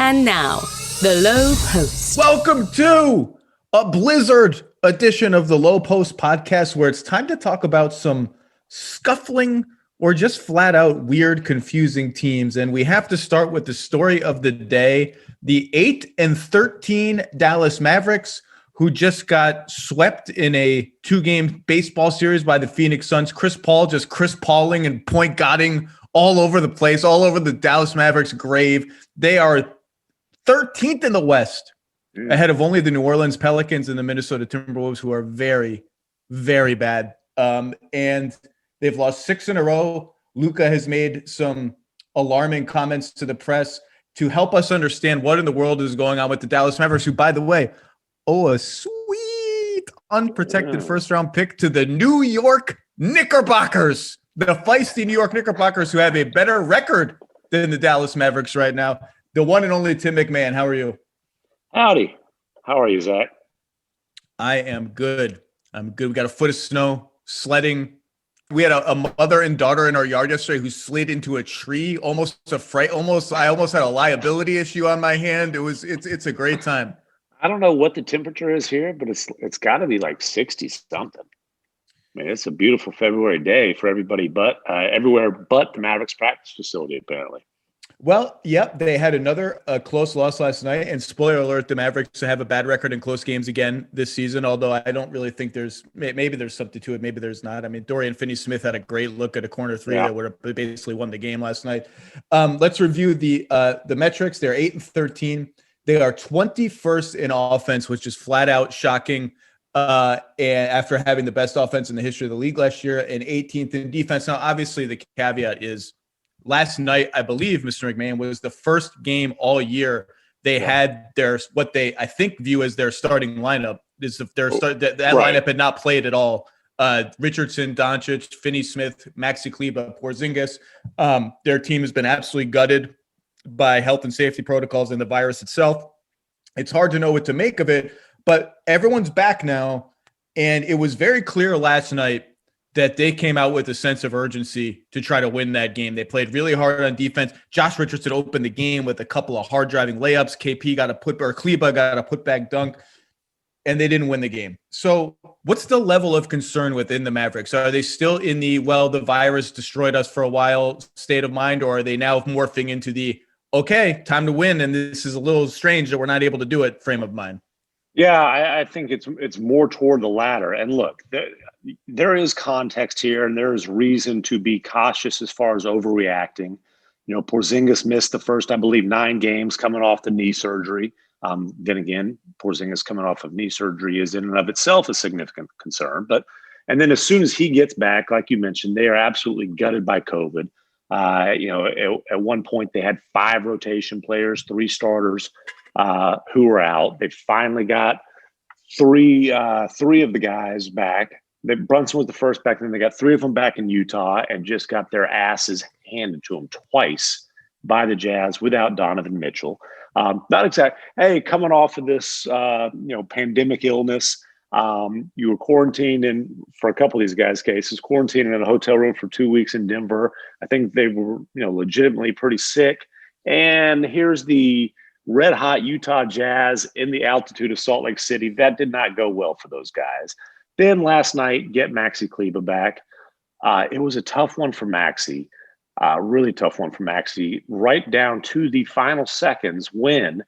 And now, the Lowe Post. Welcome to a Blizzard edition of the Lowe Post podcast, where it's time to talk about some scuffling or just flat out weird, confusing teams. And we have to start with the story of the day. The 8-13 Dallas Mavericks, who just got swept in a 2-game baseball series by the Phoenix Suns. Chris Paul just Chris Pauling and point guarding all over the place, all over the Dallas Mavericks grave. They are 13th in the West, ahead of only the New Orleans Pelicans and the Minnesota Timberwolves, who are very, very bad. And they've lost 6 in a row. Luka has made some alarming comments to the press to help us understand what in the world is going on with the Dallas Mavericks, who, by the way, owe a sweet unprotected first-round pick to the New York Knickerbockers, the feisty New York Knickerbockers, who have a better record than the Dallas Mavericks right now. The one and only Tim McMahon. How are you? Howdy. How are you, Zach? I am good. I'm good. We got a foot of snow, sledding. We had a mother and daughter in our yard yesterday who slid into a tree, I almost had a liability issue on my hand. It's a great time. I don't know what the temperature is here, but it's got to be like 60 something. I mean, it's a beautiful February day for everybody, but everywhere but the Mavericks practice facility, apparently. Well, yep, they had another close loss last night, and spoiler alert, the Mavericks have a bad record in close games again this season, although I don't really think maybe there's something to it, maybe there's not. I mean, Dorian Finney-Smith had a great look at a corner three that would have basically won the game last night. Let's review the metrics. They're 8-13. They are 21st in offense, which is flat out shocking, and after having the best offense in the history of the league last year, and 18th in defense. Now, obviously, the caveat is, last night, I believe, Mr. McMahon, was the first game all year they had what they, I think, view as their starting lineup. That lineup had not played at all. Richardson, Doncic, Finney-Smith, Maxi Kleber, Porzingis. Their team has been absolutely gutted by health and safety protocols and the virus itself. It's hard to know what to make of it, but everyone's back now, and it was very clear last night that they came out with a sense of urgency to try to win that game. They played really hard on defense. Josh Richardson opened the game with a couple of hard driving layups. Kleba got a putback dunk, and they didn't win the game. So what's the level of concern within the Mavericks? Are they still in the virus destroyed us for a while state of mind, or are they now morphing into the, okay, time to win, and this is a little strange that we're not able to do it frame of mind? Yeah, I think it's more toward the latter. And look, there is context here, and there is reason to be cautious as far as overreacting. You know, Porzingis missed the first, I believe, 9 games coming off the knee surgery. Then again, Porzingis coming off of knee surgery is in and of itself a significant concern. And then as soon as he gets back, like you mentioned, they are absolutely gutted by COVID. At one point they had 5 rotation players, 3 starters who were out. They finally got three of the guys back. Brunson was the first back, then they got 3 of them back in Utah and just got their asses handed to them twice by the Jazz without Donovan Mitchell. Not exact. Hey, coming off of this, pandemic illness, you were quarantined for a couple of these guys' cases, quarantined in a hotel room for 2 weeks in Denver. I think they were, legitimately pretty sick. And here's the red hot Utah Jazz in the altitude of Salt Lake City. That did not go well for those guys. Then last night, get Maxi Kleber back. It was a tough one for Maxi, really tough one for Maxi, right down to the final seconds when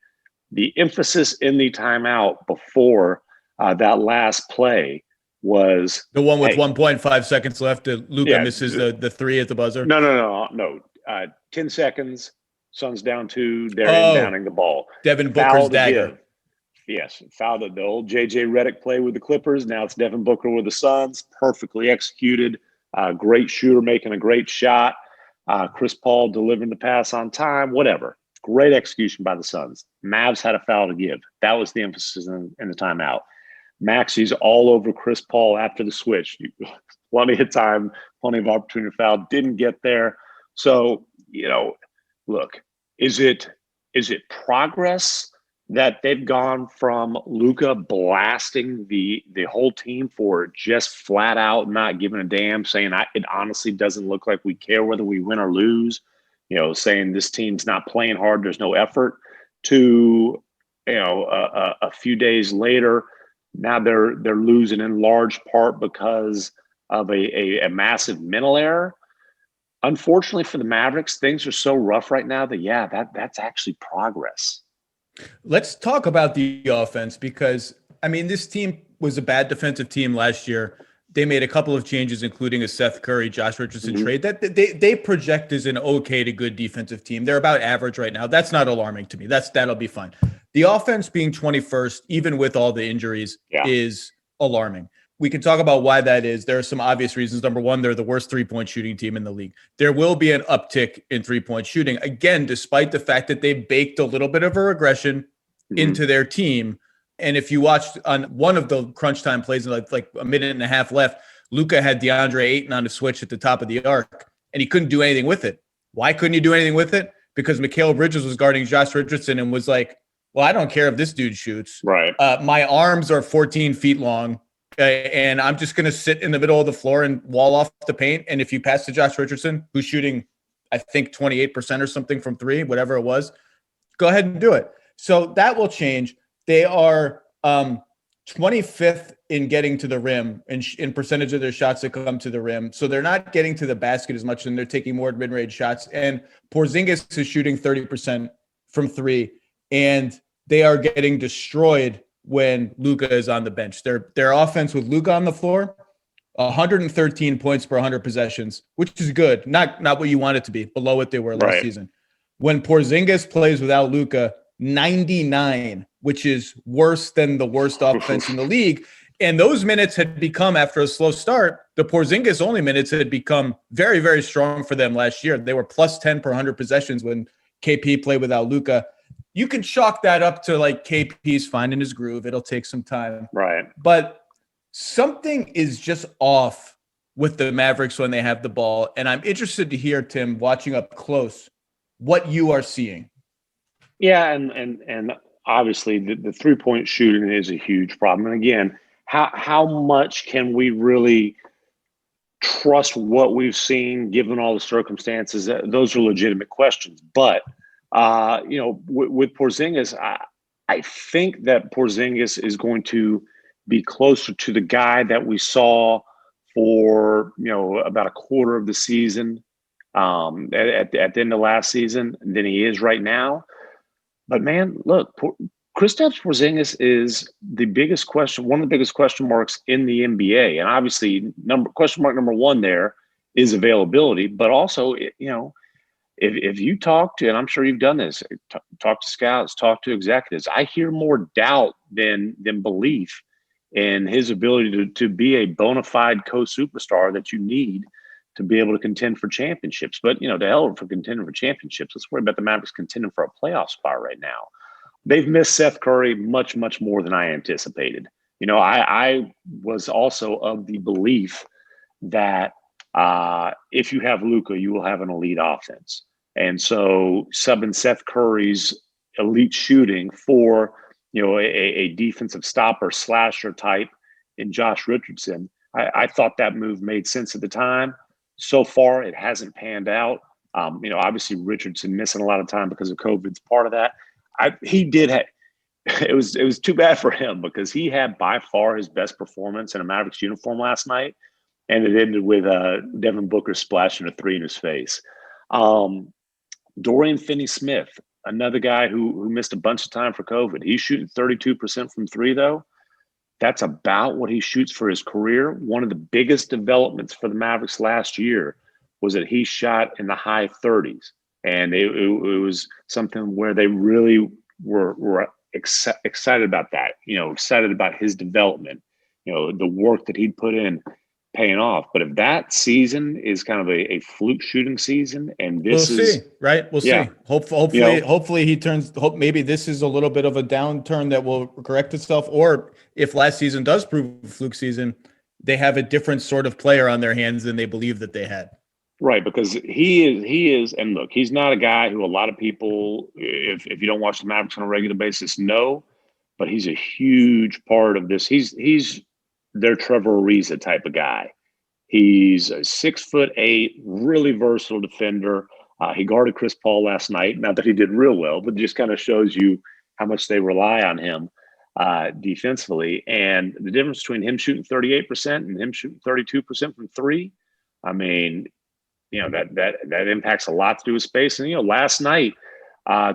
the emphasis in the timeout before that last play was the one with 1.5 seconds left. Luka misses the 3 at the buzzer. No. 10 seconds. Suns down 2. They're inbounding the ball. Devin Booker's dagger. Yes, fouled the old J.J. Redick play with the Clippers. Now it's Devin Booker with the Suns. Perfectly executed. Great shooter making a great shot. Chris Paul delivering the pass on time. Whatever. Great execution by the Suns. Mavs had a foul to give. That was the emphasis in the timeout. Maxi's all over Chris Paul after the switch. Plenty of time, plenty of opportunity to foul. Didn't get there. So, look, is it progress that they've gone from Luka blasting the whole team for just flat out not giving a damn, saying it honestly doesn't look like we care whether we win or lose, saying this team's not playing hard, there's no effort, to, a few days later, now they're losing in large part because of a massive mental error. Unfortunately for the Mavericks, things are so rough right now that that's actually progress. Let's talk about the offense because, this team was a bad defensive team last year. They made a couple of changes, including a Seth Curry, Josh Richardson trade that they project as an okay to good defensive team. They're about average right now. That's not alarming to me. That'll be fine. The offense being 21st, even with all the injuries, is alarming. We can talk about why that is. There are some obvious reasons. Number one, they're the worst three-point shooting team in the league. There will be an uptick in three-point shooting, again, despite the fact that they baked a little bit of a regression into their team. And if you watched on one of the crunch time plays, like a minute and a half left, Luka had DeAndre Ayton on a switch at the top of the arc, and he couldn't do anything with it. Why couldn't he do anything with it? Because Mikal Bridges was guarding Josh Richardson and was like, well, I don't care if this dude shoots. Right. My arms are 14 feet long, and I'm just going to sit in the middle of the floor and wall off the paint. And if you pass to Josh Richardson, who's shooting, I think, 28% or something from three, whatever it was, go ahead and do it. So that will change. They are 25th in getting to the rim and in percentage of their shots that come to the rim. So they're not getting to the basket as much, and they're taking more mid-range shots. And Porzingis is shooting 30% from three, and they are getting destroyed when Luka is on the bench. Their offense with Luka on the floor, 113 points per 100 possessions, which is good. Not what you want it to be, below what they were last season. When Porzingis plays without Luka, 99, which is worse than the worst offense in the league. And those minutes had become, after a slow start, the Porzingis only minutes had become very, very strong for them last year. They were plus 10 per 100 possessions when KP played without Luka. You can chalk that up to like KP's finding his groove. It'll take some time. Right. But something is just off with the Mavericks when they have the ball. And I'm interested to hear, Tim, watching up close, what you are seeing. Yeah, and obviously the three-point shooting is a huge problem. And again, how much can we really trust what we've seen given all the circumstances? Those are legitimate questions. But with Porzingis, I think that Porzingis is going to be closer to the guy that we saw for about a quarter of the season at the end of last season than he is right now. But man, look, Kristaps Porzingis is the biggest question, one of the biggest question marks in the NBA, and obviously, question mark number one there is availability. But also, if you talk to, and I'm sure you've done this, talk to scouts, talk to executives, I hear more doubt than belief in his ability to be a bona fide co-superstar that you need to be able to contend for championships. But, to hell for contending for championships. Let's worry about the Mavericks contending for a playoff spot right now. They've missed Seth Curry much, much more than I anticipated. I was also of the belief that if you have Luka, you will have an elite offense. And so subbing Seth Curry's elite shooting for, a defensive stopper slasher type in Josh Richardson, I thought that move made sense at the time. So far, it hasn't panned out. Obviously Richardson missing a lot of time because of COVID's part of that. It was too bad for him because he had by far his best performance in a Mavericks uniform last night, and it ended with Devin Booker splashing a three in his face. Dorian Finney-Smith, another guy who missed a bunch of time for COVID. He's shooting 32% from three, though. That's about what he shoots for his career. One of the biggest developments for the Mavericks last year was that he shot in the high 30s. And it was something where they really were excited about that, excited about his development, the work that he'd put in paying off. But if that season is kind of a fluke shooting season, and we'll see, right? We'll see. Hopefully he turns. Maybe this is a little bit of a downturn that will correct itself. Or if last season does prove a fluke season, they have a different sort of player on their hands than they believe that they had. Right, because he is, and look, he's not a guy who a lot of people, if you don't watch the Mavericks on a regular basis, know, but he's a huge part of this. He's their Trevor Ariza type of guy. He's a 6'8", really versatile defender, He guarded Chris Paul last night. Not that he did real well, but it just kind of shows you how much they rely on him defensively. And the difference between him shooting 38% and him shooting 32% from three, I mean, that impacts a lot to do with space. And, last night,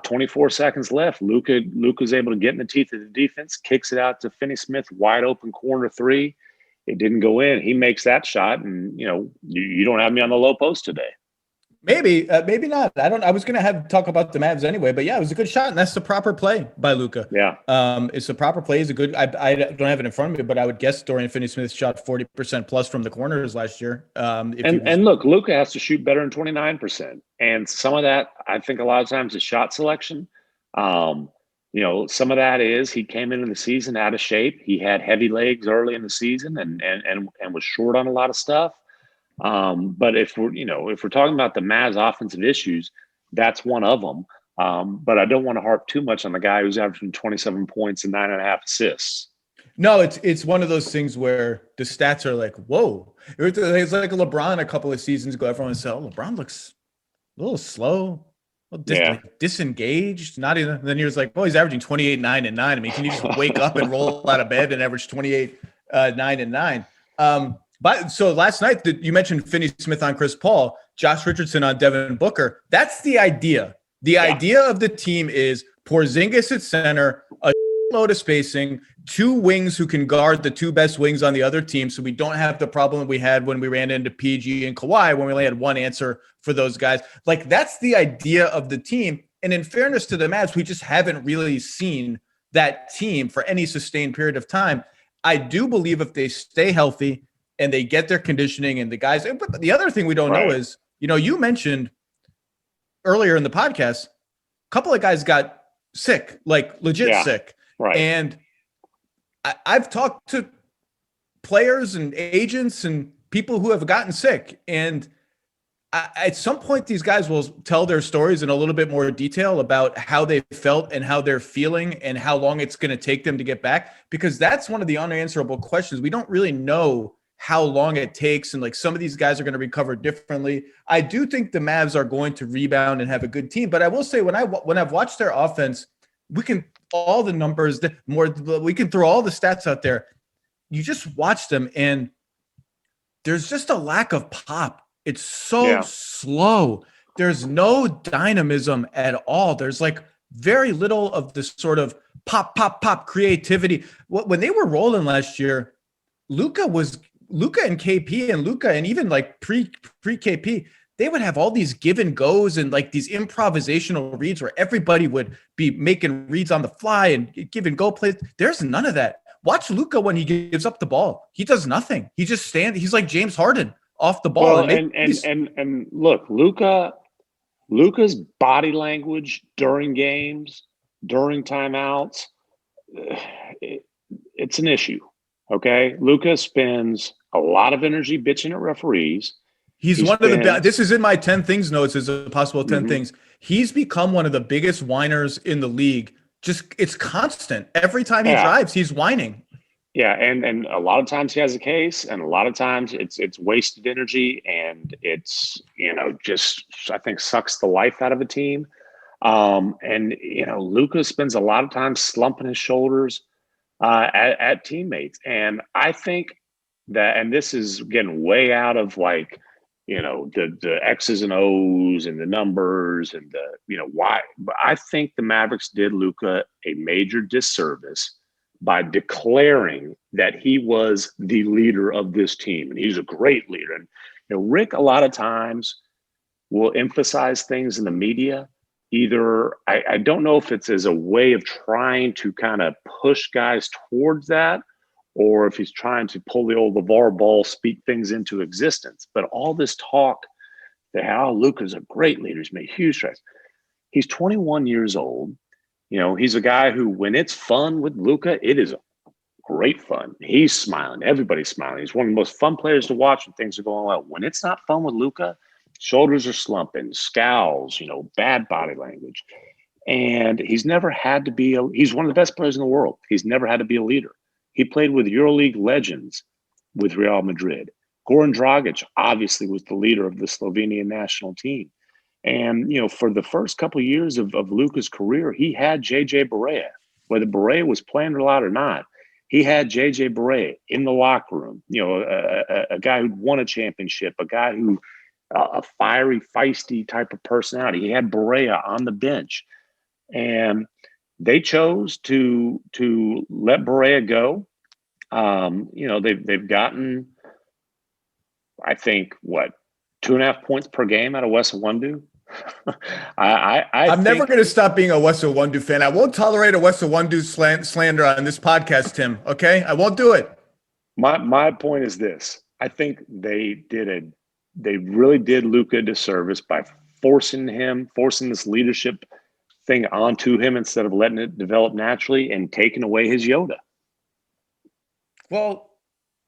24 seconds left, Luka's able to get in the teeth of the defense, kicks it out to Finney-Smith, wide open corner three. It didn't go in. He makes that shot, and, you don't have me on the low post today. Maybe not. I was going to talk about the Mavs anyway, but yeah, it was a good shot, and that's the proper play by Luka. Yeah. It's a proper play. It's a good. I don't have it in front of me, but I would guess Dorian Finney-Smith shot 40% plus from the corners last year. And look, Luka has to shoot better than 29%, and some of that, I think, a lot of times is shot selection. Some of that is he came into the season out of shape. He had heavy legs early in the season, and was short on a lot of stuff. But if we're talking about the Mavs offensive issues, that's one of them. But I don't want to harp too much on the guy who's averaging 27 points and 9.5 assists. No, it's one of those things where the stats are like, whoa. It's like LeBron a couple of seasons ago. Everyone said, oh, LeBron looks a little slow, disengaged. Not even. Then he was like, oh, he's averaging 28, 9, and 9. I mean, can you just wake up and roll out of bed and average 28, 9, and 9? But so last night, you mentioned Finney-Smith on Chris Paul, Josh Richardson on Devin Booker. That's the idea. The idea of the team is Porzingis at center, a load of spacing, two wings who can guard the two best wings on the other team, so we don't have the problem we had when we ran into PG and Kawhi when we only had one answer for those guys. Like, that's the idea of the team. And in fairness to the Mavs, we just haven't really seen that team for any sustained period of time. I do believe if they stay healthy and they get their conditioning and the guys. But the other thing we don't know is, you mentioned earlier in the podcast, a couple of guys got sick, like legit sick. Right. And I've talked to players and agents and people who have gotten sick. And at some point, these guys will tell their stories in a little bit more detail about how they felt and how they're feeling and how long it's going to take them to get back, because that's one of the unanswerable questions. We don't really know how long it takes. And like, some of these guys are going to recover differently. I do think the Mavs are going to rebound and have a good team. But I will say, when I've watched their offense, we can all the numbers, we can throw all the stats out there. You just watch them and there's just a lack of pop. It's so slow. There's no dynamism at all. There's like very little of this sort of pop creativity. When they were rolling last year, Luka and KP and Luka, and even like pre KP, they would have all these give and goes and like these improvisational reads where everybody would be making reads on the fly and give and go plays. There's none of that. Watch Luka when he gives up the ball. He does nothing. He just stands. He's like James Harden off the ball. Well, and look, Luka's body language during games, during timeouts, it's an issue. Okay, Luka spends a lot of energy bitching at referees. He's one of the best. This is in my 10 things notes as a possible 10 things. He's become one of the biggest whiners in the league. Just, it's constant. Every time he drives, he's whining. Yeah, and a lot of times he has a case, and a lot of times it's wasted energy, and it's, just, I think, sucks the life out of a team. And Luka spends a lot of time slumping his shoulders at teammates. And I think that, and this is getting way out of like, the X's and O's and the numbers and why. But I think the Mavericks did Luka a major disservice by declaring that he was the leader of this team. And he's a great leader. And Rick, a lot of times, will emphasize things in the media. Either, I don't know if it's as a way of trying to kind of push guys towards that, or if he's trying to pull the old LeVar Ball, speak things into existence. But all this talk that how Luka's a great leader, he's made huge strides. He's 21 years old. He's a guy who, when it's fun with Luka, it is great fun. He's smiling. Everybody's smiling. He's one of the most fun players to watch when things are going well. When it's not fun with Luka, shoulders are slumping, scowls, bad body language. And he's never had to be he's one of the best players in the world. He's never had to be a leader. He played with EuroLeague legends with Real Madrid. Goran Dragic obviously was the leader of the Slovenian national team. And, for the first couple of years of Luka's career, he had J.J. Barea. Whether Barea was playing a lot or not, he had J.J. Barea in the locker room. A guy who'd won a championship, a guy who a fiery, feisty type of personality. He had Barea on the bench. And they chose to let Barea go. They've gotten, I think, 2.5 points per game out of Wes Iwundu. I'm never going to stop being a Wes Iwundu fan. I won't tolerate a Wes Iwundu slander on this podcast, Tim. Okay, I won't do it. My point is this: I think they really did Luka a disservice by forcing this leadership thing onto him instead of letting it develop naturally and taking away his Yoda. Well,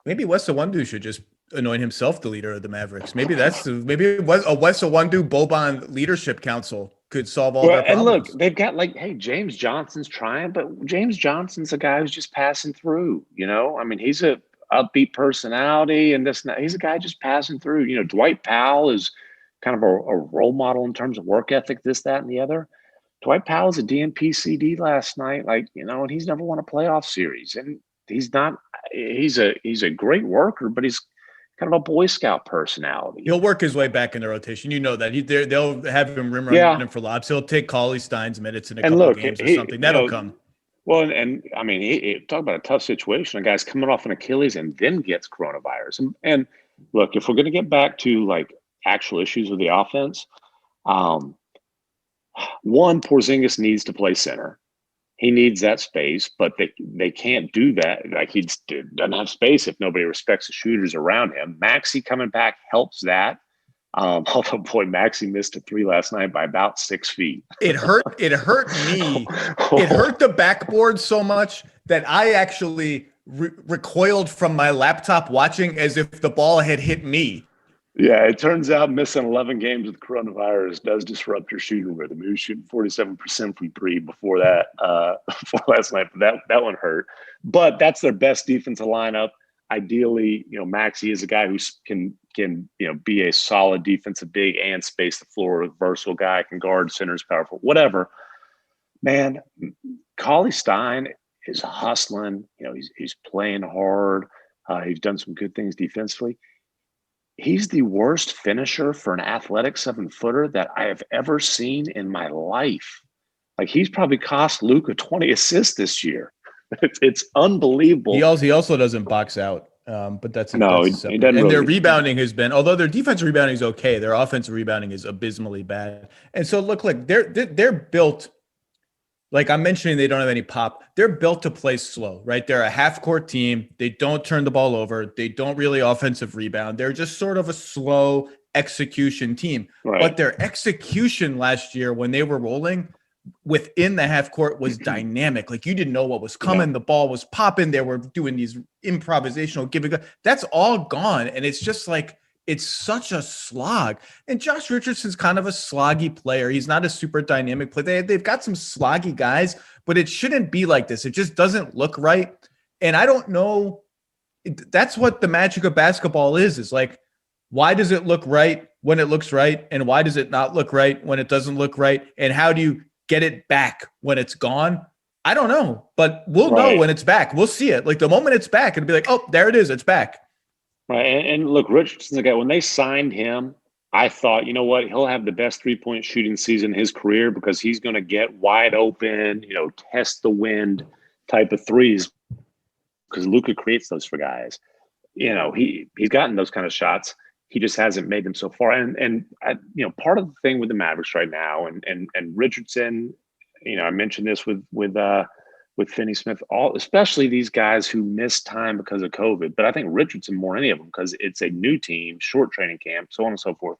maybe Wes Iwundu should just anoint himself the leader of the Mavericks. Maybe a Wes Iwundu Boban leadership council could solve all their problems. And look, they've got James Johnson's trying, but James Johnson's a guy who's just passing through. I mean, he's a upbeat personality, and he's a guy just passing through. Dwight Powell is kind of a role model in terms of work ethic, this, that, and the other. Dwight Powell was a DNP CD last night, and he's never won a playoff series, and he's not. He's a great worker, but he's kind of a Boy Scout personality. He'll work his way back in the rotation. That they'll have him rim running for lobs. He'll take Cauley Stein's minutes in a couple of games or something. That'll come. Well, and I mean, he talk about a tough situation. A guy's coming off an Achilles and then gets coronavirus. And look, if we're going to get back to actual issues with the offense, one, Porzingis needs to play center. He needs that space, but they can't do that. He doesn't have space if nobody respects the shooters around him. Maxey coming back helps that. Although, boy, Maxey missed a 3 last night by about 6 feet. It hurt me. It hurt the backboard so much that I actually recoiled from my laptop watching as if the ball had hit me. Yeah, it turns out missing 11 games with coronavirus does disrupt your shooting rhythm. He was shooting 47% from 3 before that, before last night. But that one hurt. But that's their best defensive lineup. Ideally, Maxey is a guy who can be a solid defensive big and space the floor. A versatile guy, can guard centers, powerful, whatever. Man, Cauley Stein is hustling. He's playing hard. He's done some good things defensively. He's the worst finisher for an athletic 7-footer that I have ever seen in my life. He's probably cost Luka 20 assists this year. It's unbelievable. He also doesn't box out, but that's he doesn't. And really. Their rebounding has been, although their defensive rebounding is okay, their offensive rebounding is abysmally bad. And so look, they're built. I'm mentioning, they don't have any pop. They're built to play slow, right? They're a half-court team. They don't turn the ball over. They don't really offensive rebound. They're just sort of a slow execution team. Right. But their execution last year when they were rolling within the half-court was dynamic. You didn't know what was coming. Yeah. The ball was popping. They were doing these improvisational giving. That's all gone. And it's just it's such a slog. And Josh Richardson's kind of a sloggy player. He's not a super dynamic player. They've got some sloggy guys, but it shouldn't be like this. It just doesn't look right. And I don't know. That's what the magic of basketball is why does it look right when it looks right? And why does it not look right when it doesn't look right? And how do you get it back when it's gone? I don't know, but we'll know when it's back. We'll see it. The moment it's back, it'll be oh, there it is. It's back. Right. And look, Richardson's a guy, when they signed him, I thought, he'll have the best 3-point shooting season in his career because he's going to get wide open, test the wind type of threes because Luka creates those for guys. He's gotten those kind of shots. He just hasn't made them so far. And part of the thing with the Mavericks right now and Richardson, I mentioned this with Finney-Smith, especially these guys who missed time because of COVID. But I think Richardson more than any of them because it's a new team, short training camp, so on and so forth.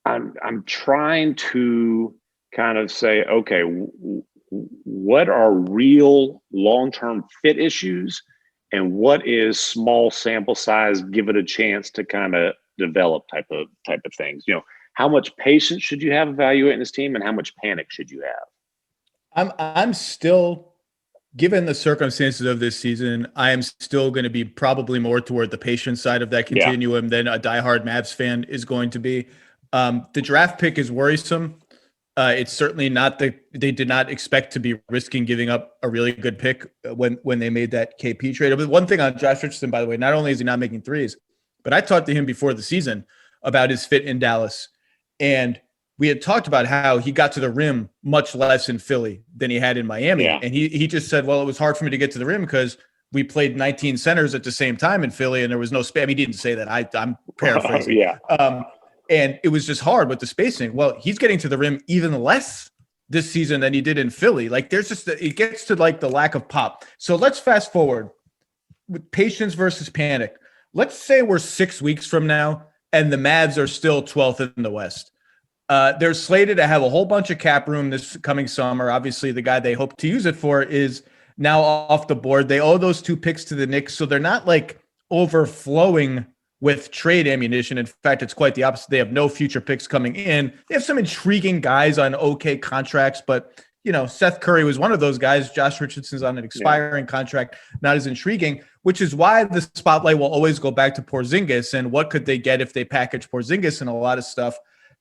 I'm trying to kind of say, okay, what are real long-term fit issues and what is small sample size, give it a chance to kind of develop type of things? How much patience should you have evaluating this team and how much panic should you have? I'm still, given the circumstances of this season, I am still going to be probably more toward the patient side of that continuum than a diehard Mavs fan is going to be. The draft pick is worrisome. It's certainly not they did not expect to be risking giving up a really good pick when they made that KP trade. But one thing on Josh Richardson, by the way, not only is he not making threes, but I talked to him before the season about his fit in Dallas. And we had talked about how he got to the rim much less in Philly than he had in Miami. Yeah. And he just said, well, it was hard for me to get to the rim because we played 19 centers at the same time in Philly and there was no space. I mean, he didn't say that. I'm paraphrasing. Yeah. And it was just hard with the spacing. Well, he's getting to the rim even less this season than he did in Philly. Like there's just, it gets to like the lack of pop. So let's fast forward with patience versus panic. Let's say we're 6 weeks from now and the Mavs are still 12th in the West. They're slated to have a whole bunch of cap room this coming summer. Obviously, the guy they hope to use it for is now off the board. They owe those 2 picks to the Knicks, so they're not like overflowing with trade ammunition. In fact, it's quite the opposite. They have no future picks coming in. They have some intriguing guys on okay contracts, but Seth Curry was one of those guys. Josh Richardson's on an expiring contract, not as intriguing, which is why the spotlight will always go back to Porzingis and what could they get if they package Porzingis and a lot of stuff.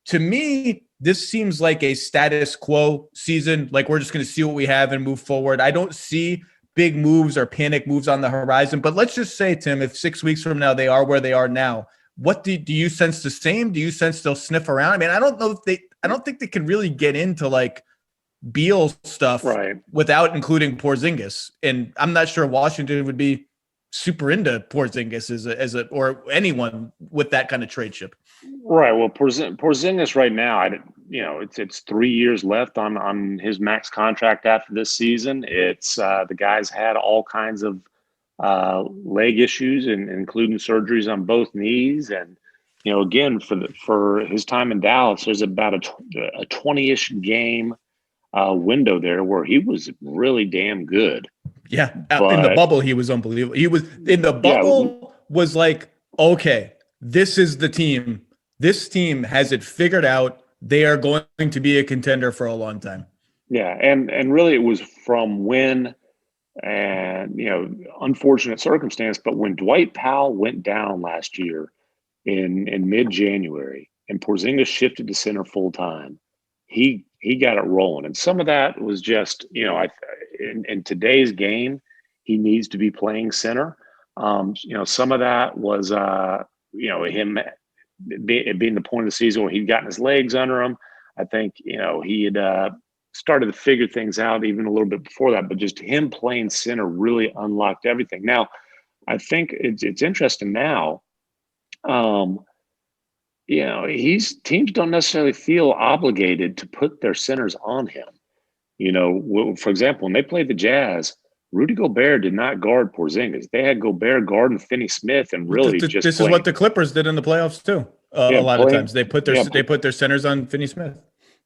To me, this seems like a status quo season. Like we're just going to see what we have and move forward. I don't see big moves or panic moves on the horizon. But let's just say, Tim, if 6 weeks from now they are where they are now, what do you sense the same? Do you sense they'll sniff around? I mean, I don't think they can really get into like Beal stuff without including Porzingis. And I'm not sure Washington would be super into Porzingis as a or anyone with that kind of trade chip. Right. Well, Porzingis right now, it's 3 years left on his max contract after this season. It's the guy's had all kinds of leg issues, and including surgeries on both knees. And again, for his time in Dallas, there's about a 20-ish game window there where he was really damn good. Yeah, in the bubble, he was unbelievable. He was in the bubble was like, okay, this is the team. This team has it figured out. They are going to be a contender for a long time. Yeah, and really it was from when, and unfortunate circumstance, but when Dwight Powell went down last year in mid-January and Porzingis shifted to center full time, he got it rolling. And some of that was just, in today's game, he needs to be playing center. Some of that was, him being the point of the season where he'd gotten his legs under him. I think, he had started to figure things out even a little bit before that, but just him playing center really unlocked everything. Now, I think it's interesting now. Teams don't necessarily feel obligated to put their centers on him. For example, when they played the Jazz, Rudy Gobert did not guard Porzingis. They had Gobert guarding Finney Smith, and really this is what the Clippers did in the playoffs too. A lot of times they put their centers on Finney Smith.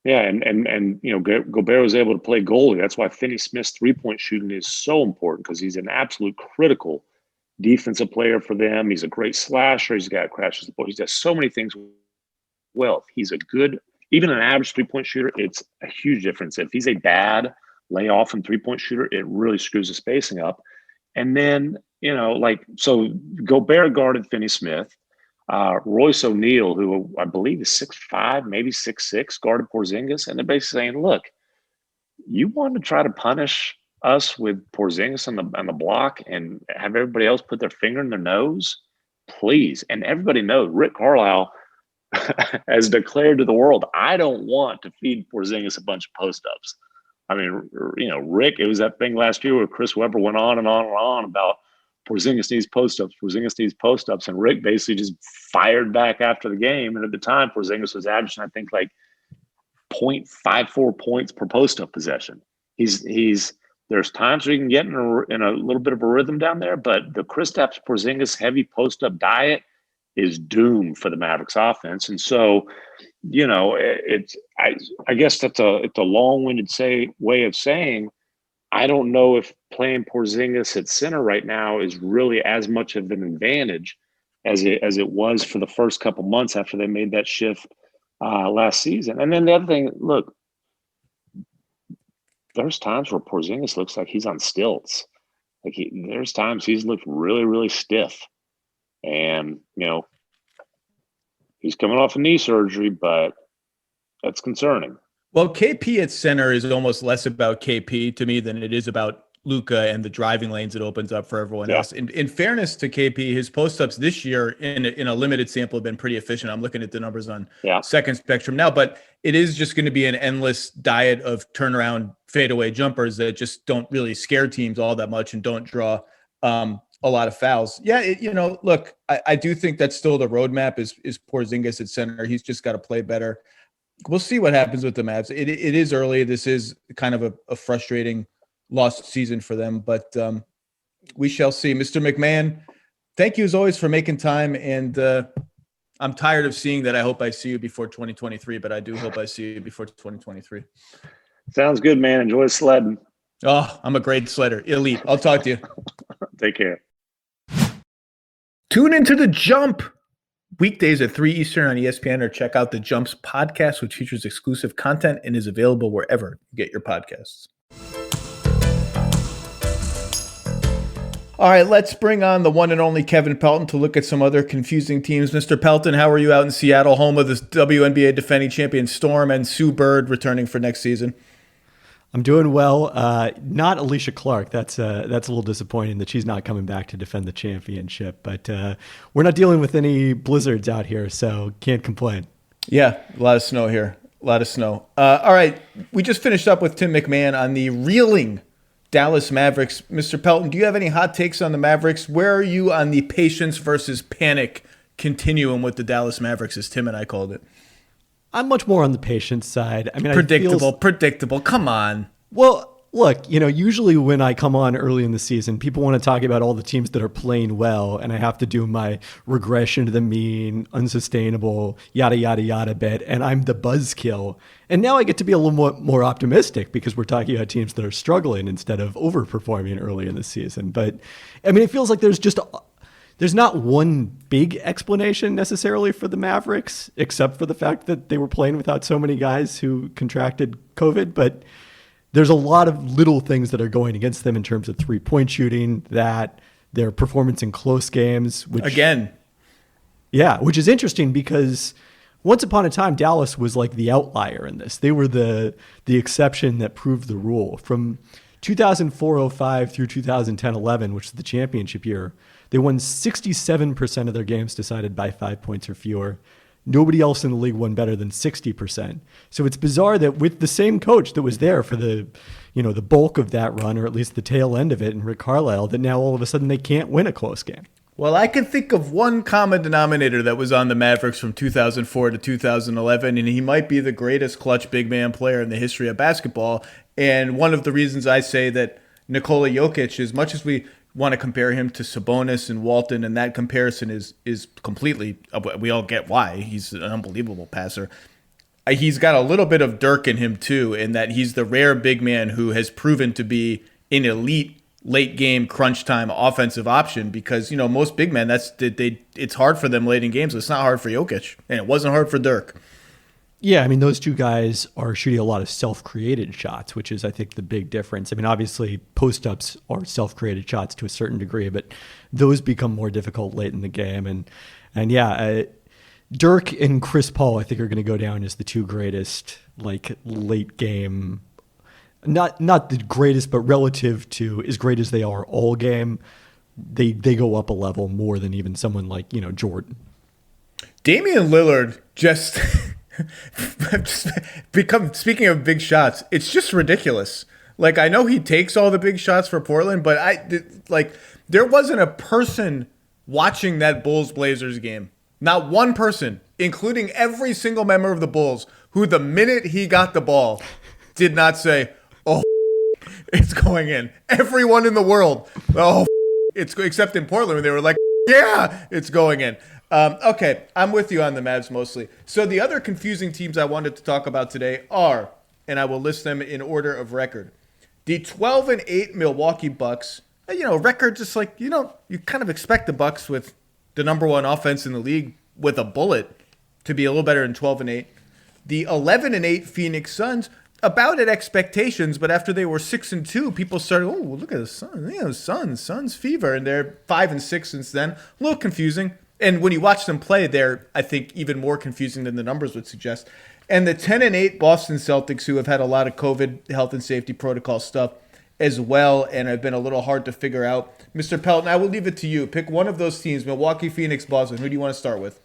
Yeah, and Gobert was able to play goalie. That's why Finney Smith's 3-point shooting is so important, because he's an absolute critical defensive player for them. He's a great slasher. He's got crashes the ball. He does so many things well. He's a good, even an average 3-point shooter, it's a huge difference. If he's a bad lay off and 3-point shooter, it really screws the spacing up. And then, so Gobert guarded Finney Smith. Royce O'Neal, who I believe is 6'5", maybe 6'6", guarded Porzingis. And they're basically saying, look, you want to try to punish us with Porzingis on the block and have everybody else put their finger in their nose? Please. And everybody knows Rick Carlisle has declared to the world, I don't want to feed Porzingis a bunch of post-ups. I mean, Rick, it was that thing last year where Chris Webber went on and on and on about Porzingis needs post-ups, and Rick basically just fired back after the game. And at the time, Porzingis was averaging, I think, like 0.54 points per post-up possession. There's times where you can get in a little bit of a rhythm down there, but the Kristaps Porzingis heavy post-up diet is doomed for the Mavericks offense. And so, I guess it's a long-winded way of saying, I don't know if playing Porzingis at center right now is really as much of an advantage as it was for the first couple months after they made that shift last season. And then the other thing, look, there's times where Porzingis looks like he's on stilts. There's times he's looked really, really stiff. And, He's coming off a knee surgery, but that's concerning. Well, KP at center is almost less about KP to me than it is about Luka and the driving lanes it opens up for everyone else. In fairness to KP, his post-ups this year in a limited sample have been pretty efficient. I'm looking at the numbers on Second Spectrum now, but it is just going to be an endless diet of turnaround fadeaway jumpers that just don't really scare teams all that much and don't draw a lot of fouls. Yeah, look, I do think that's still the roadmap is Porzingis at center. He's just got to play better. We'll see what happens with the Mavs. It is early. This is kind of a frustrating lost season for them, but we shall see. Mr. McMahon, thank you as always for making time. And I'm tired of seeing that. I hope I see you before 2023, but I do hope I see you before 2023. Sounds good, man. Enjoy sledding. Oh, I'm a great sledder. Elite. I'll talk to you. Take care. Tune into The Jump weekdays at 3 Eastern on ESPN, or check out The Jump's podcast, which features exclusive content and is available wherever you get your podcasts. All right, let's bring on the one and only Kevin Pelton to look at some other confusing teams. Mr. Pelton, how are you out in Seattle, home of the WNBA defending champion Storm and Sue Bird returning for next season? I'm doing well. Not Alicia Clark. That's a little disappointing that she's not coming back to defend the championship. But we're not dealing with any blizzards out here, so can't complain. Yeah, a lot of snow here. A lot of snow. All right, we just finished up with Tim McMahon on the reeling Dallas Mavericks. Mr. Pelton, do you have any hot takes on the Mavericks? Where are you on the patience versus panic continuum with the Dallas Mavericks, as Tim and I called it? I'm much more on the patience side. I mean, predictable. Come on. Well, look, usually when I come on early in the season, people want to talk about all the teams that are playing well, and I have to do my regression to the mean, unsustainable, yada, yada, yada bit, and I'm the buzzkill. And now I get to be a little more optimistic because we're talking about teams that are struggling instead of overperforming early in the season. But, I mean, it feels like there's not one big explanation necessarily for the Mavericks, except for the fact that they were playing without so many guys who contracted COVID. But there's a lot of little things that are going against them in terms of 3-point shooting, that their performance in close games, which is interesting because once upon a time, Dallas was like the outlier in this. They were the exception that proved the rule. From 2004-05 through 2010-11, which is the championship year, they won 67% of their games decided by 5 points or fewer. Nobody else in the league won better than 60%. So it's bizarre that with the same coach that was there for the bulk of that run, or at least the tail end of it, and Rick Carlisle, that now all of a sudden they can't win a close game. Well, I can think of one common denominator that was on the Mavericks from 2004 to 2011, and he might be the greatest clutch big man player in the history of basketball. And one of the reasons I say that Nikola Jokic, as much as we want to compare him to Sabonis and Walton, and that comparison is completely, we all get why. He's an unbelievable passer. He's got a little bit of Dirk in him too, in that he's the rare big man who has proven to be an elite late game crunch time offensive option, because most big men, it's hard for them late in games. It's not hard for Jokic, and it wasn't hard for Dirk. Yeah, I mean, those two guys are shooting a lot of self-created shots, which is, I think, the big difference. I mean, obviously, post-ups are self-created shots to a certain degree, but those become more difficult late in the game. And Dirk and Chris Paul, I think, are going to go down as the two greatest, late game, not the greatest, but relative to as great as they are all game, they go up a level more than even someone like, Jordan. Damian Lillard just... speaking of big shots, it's just ridiculous. I know he takes all the big shots for Portland, but there wasn't a person watching that Bulls Blazers game, not one person, including every single member of the Bulls, who the minute he got the ball did not say, "Oh, it's going in." Everyone in the world, except in Portland, they were like, "Yeah, it's going in." Okay, I'm with you on the Mavs mostly. So the other confusing teams I wanted to talk about today are, and I will list them in order of record, the 12-8 Milwaukee Bucks. Record just you kind of expect the Bucks with the number one offense in the league with a bullet to be a little better than 12-8. The 11-8 Phoenix Suns, about at expectations, but after they were 6-2, people started, look at the Suns. Suns fever, and they're 5-6 since then. A little confusing. And when you watch them play, they're, I think, even more confusing than the numbers would suggest. And the 10-8 Boston Celtics, who have had a lot of COVID health and safety protocol stuff as well, and have been a little hard to figure out. Mr. Pelton, I will leave it to you. Pick one of those teams, Milwaukee, Phoenix, Boston. Who do you want to start with?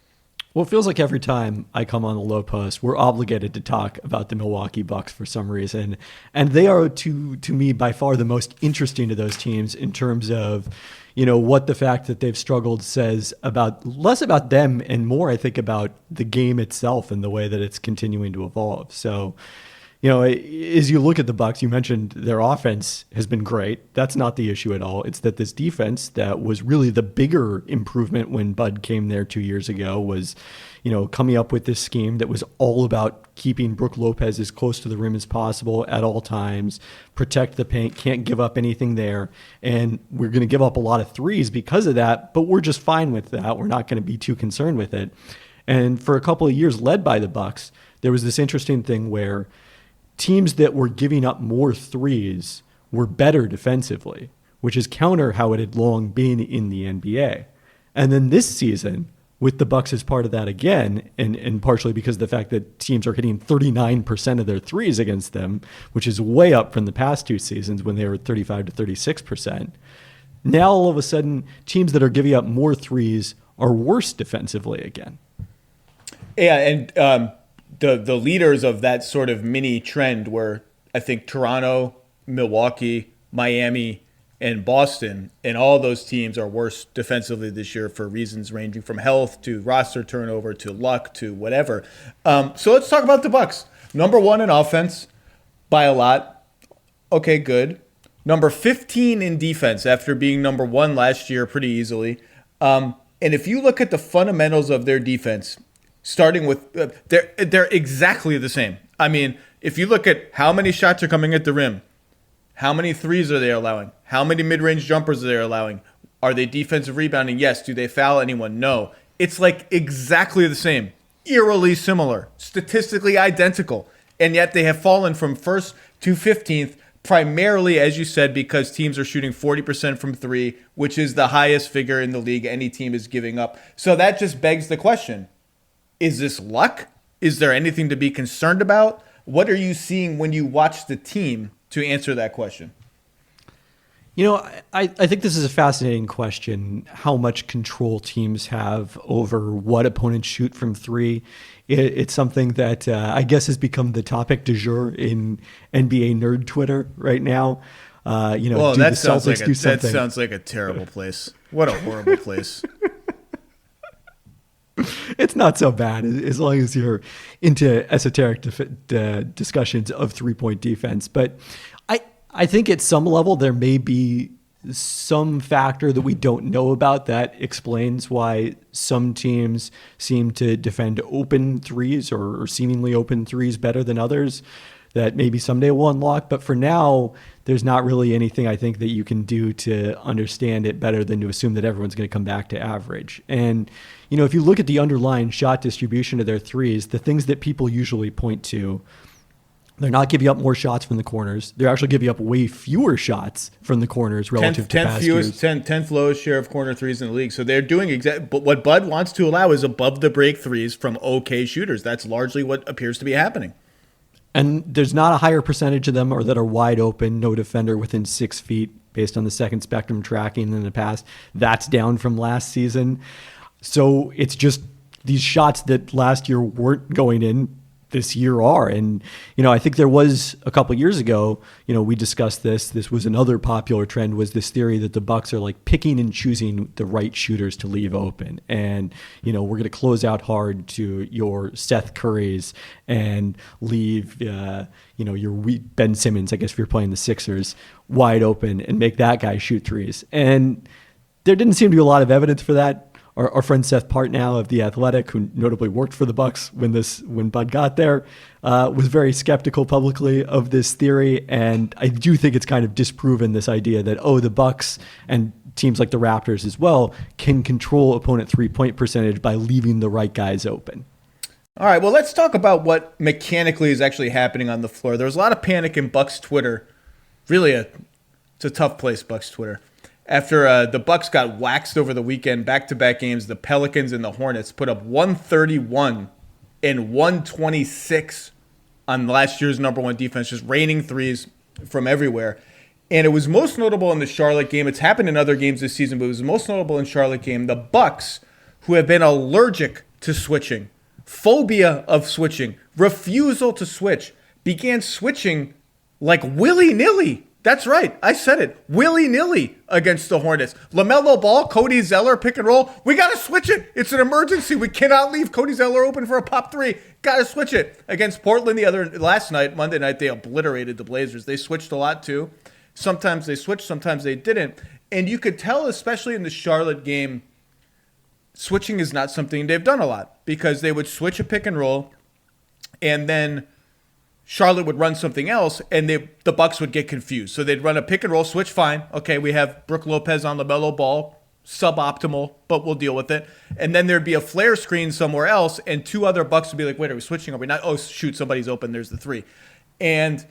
Well, it feels like every time I come on the Lowe Post, we're obligated to talk about the Milwaukee Bucks for some reason. And they are, to me, by far the most interesting of those teams in terms of, what the fact that they've struggled says about less about them and more, I think, about the game itself and the way that it's continuing to evolve. So, as you look at the Bucks, you mentioned their offense has been great. That's not the issue at all. It's that this defense that was really the bigger improvement when Bud came there 2 years ago was, coming up with this scheme that was all about keeping Brook Lopez as close to the rim as possible at all times, protect the paint, can't give up anything there. And we're going to give up a lot of threes because of that, but we're just fine with that. We're not going to be too concerned with it. And for a couple of years led by the Bucks, there was this interesting thing where teams that were giving up more threes were better defensively, which is counter how it had long been in the NBA. And then this season, with the Bucks as part of that again, and partially because of the fact that teams are hitting 39% of their threes against them, which is way up from the past two seasons when they were 35 to 36%. Now, all of a sudden, teams that are giving up more threes are worse defensively again. Yeah, and the leaders of that sort of mini trend were, I think, Toronto, Milwaukee, Miami, and Boston. And all those teams are worse defensively this year for reasons ranging from health to roster turnover to luck to whatever. So let's talk about the Bucks. Number 1 in offense by a lot. Okay, good. Number 15 in defense after being number 1 last year pretty easily. And if you look at the fundamentals of their defense, starting with they're exactly the same. I mean, if you look at how many shots are coming at the rim, how many threes are they allowing, how many mid-range jumpers are they allowing, are they defensive rebounding? Yes. Do they foul anyone? No. It's like exactly the same, eerily similar, statistically identical, and yet they have fallen from 1st to 15th primarily, as you said, because teams are shooting 40% from 3, which is the highest figure in the league any team is giving up. So that just begs the question. Is this luck? Is there anything to be concerned about? What are you seeing when you watch the team to answer that question? I think this is a fascinating question, how much control teams have over what opponents shoot from 3. It's something that I guess has become the topic du jour in NBA nerd Twitter right now. Well, that sounds like a terrible place. What a horrible place. It's not so bad as long as you're into esoteric discussions of 3-point defense. But I think at some level there may be some factor that we don't know about that explains why some teams seem to defend open threes or seemingly open threes better than others that maybe someday will unlock. But for now, there's not really anything I think that you can do to understand it better than to assume that everyone's going to come back to average. And, if you look at the underlying shot distribution of their threes, the things that people usually point to, they're not giving up more shots from the corners. They're actually giving up way fewer shots from the corners relative to past years. 10th lowest share of corner threes in the league. So they're doing but what Bud wants to allow is above the break threes from okay shooters. That's largely what appears to be happening. And there's not a higher percentage of them or that are wide open, no defender within 6 feet based on the second spectrum tracking in the past. That's down from last season. So it's just these shots that last year weren't going in this year are. And, I think there was a couple of years ago, we discussed this. This was another popular trend, was this theory that the Bucks are like picking and choosing the right shooters to leave open. And, we're going to close out hard to your Seth Currys and leave, your Ben Simmons, I guess if you're playing the Sixers, wide open and make that guy shoot threes. And there didn't seem to be a lot of evidence for that. Our friend Seth Partnow of The Athletic, who notably worked for the Bucks when Bud got there, was very skeptical publicly of this theory. And I do think it's kind of disproven this idea that, the Bucks and teams like the Raptors as well can control opponent 3-point percentage by leaving the right guys open. All right, well, let's talk about what mechanically is actually happening on the floor. There was a lot of panic in Bucks Twitter. Really, it's a tough place, Bucks Twitter, after the Bucks got waxed over the weekend, back-to-back games, the Pelicans and the Hornets put up 131 and 126 on last year's number one defense, just raining threes from everywhere. And it was most notable in the Charlotte game. It's happened in other games this season, but it was most notable in Charlotte game. The Bucks, who have been allergic to switching, phobia of switching, refusal to switch, began switching like willy-nilly. That's right. I said it. Willy-nilly against the Hornets. LaMelo Ball, Cody Zeller, pick and roll. We got to switch it. It's an emergency. We cannot leave Cody Zeller open for a pop three. Got to switch it. Against Portland last night, Monday night, they obliterated the Blazers. They switched a lot too. Sometimes they switched, sometimes they didn't. And you could tell, especially in the Charlotte game, switching is not something they've done a lot, because they would switch a pick and roll and then Charlotte would run something else, and the Bucks would get confused. So they'd run a pick and roll, switch, fine. Okay, we have Brook Lopez on LaMelo Ball, suboptimal, but we'll deal with it. And then there'd be a flare screen somewhere else, and two other Bucks would be like, wait, are we switching? Are we not? Oh, shoot, somebody's open. There's the three. And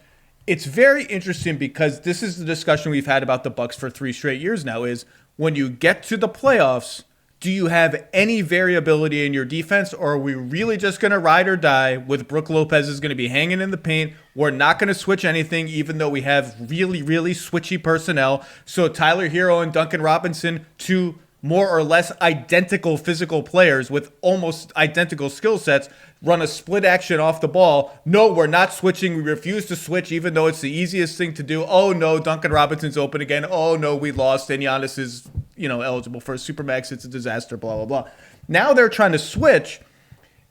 it's very interesting, because this is the discussion we've had about the Bucks for 3 straight years now, is when you get to the playoffs, do you have any variability in your defense, or are we really just going to ride or die with Brook Lopez is going to be hanging in the paint? We're not going to switch anything, even though we have really, really switchy personnel. So Tyler Hero and Duncan Robinson, two more or less identical physical players with almost identical skill sets, run a split action off the ball. No, we're not switching. We refuse to switch, even though it's the easiest thing to do. Oh no, Duncan Robinson's open again. Oh no, we lost, and Giannis is, eligible for a supermax. It's a disaster, blah, blah, blah. Now they're trying to switch,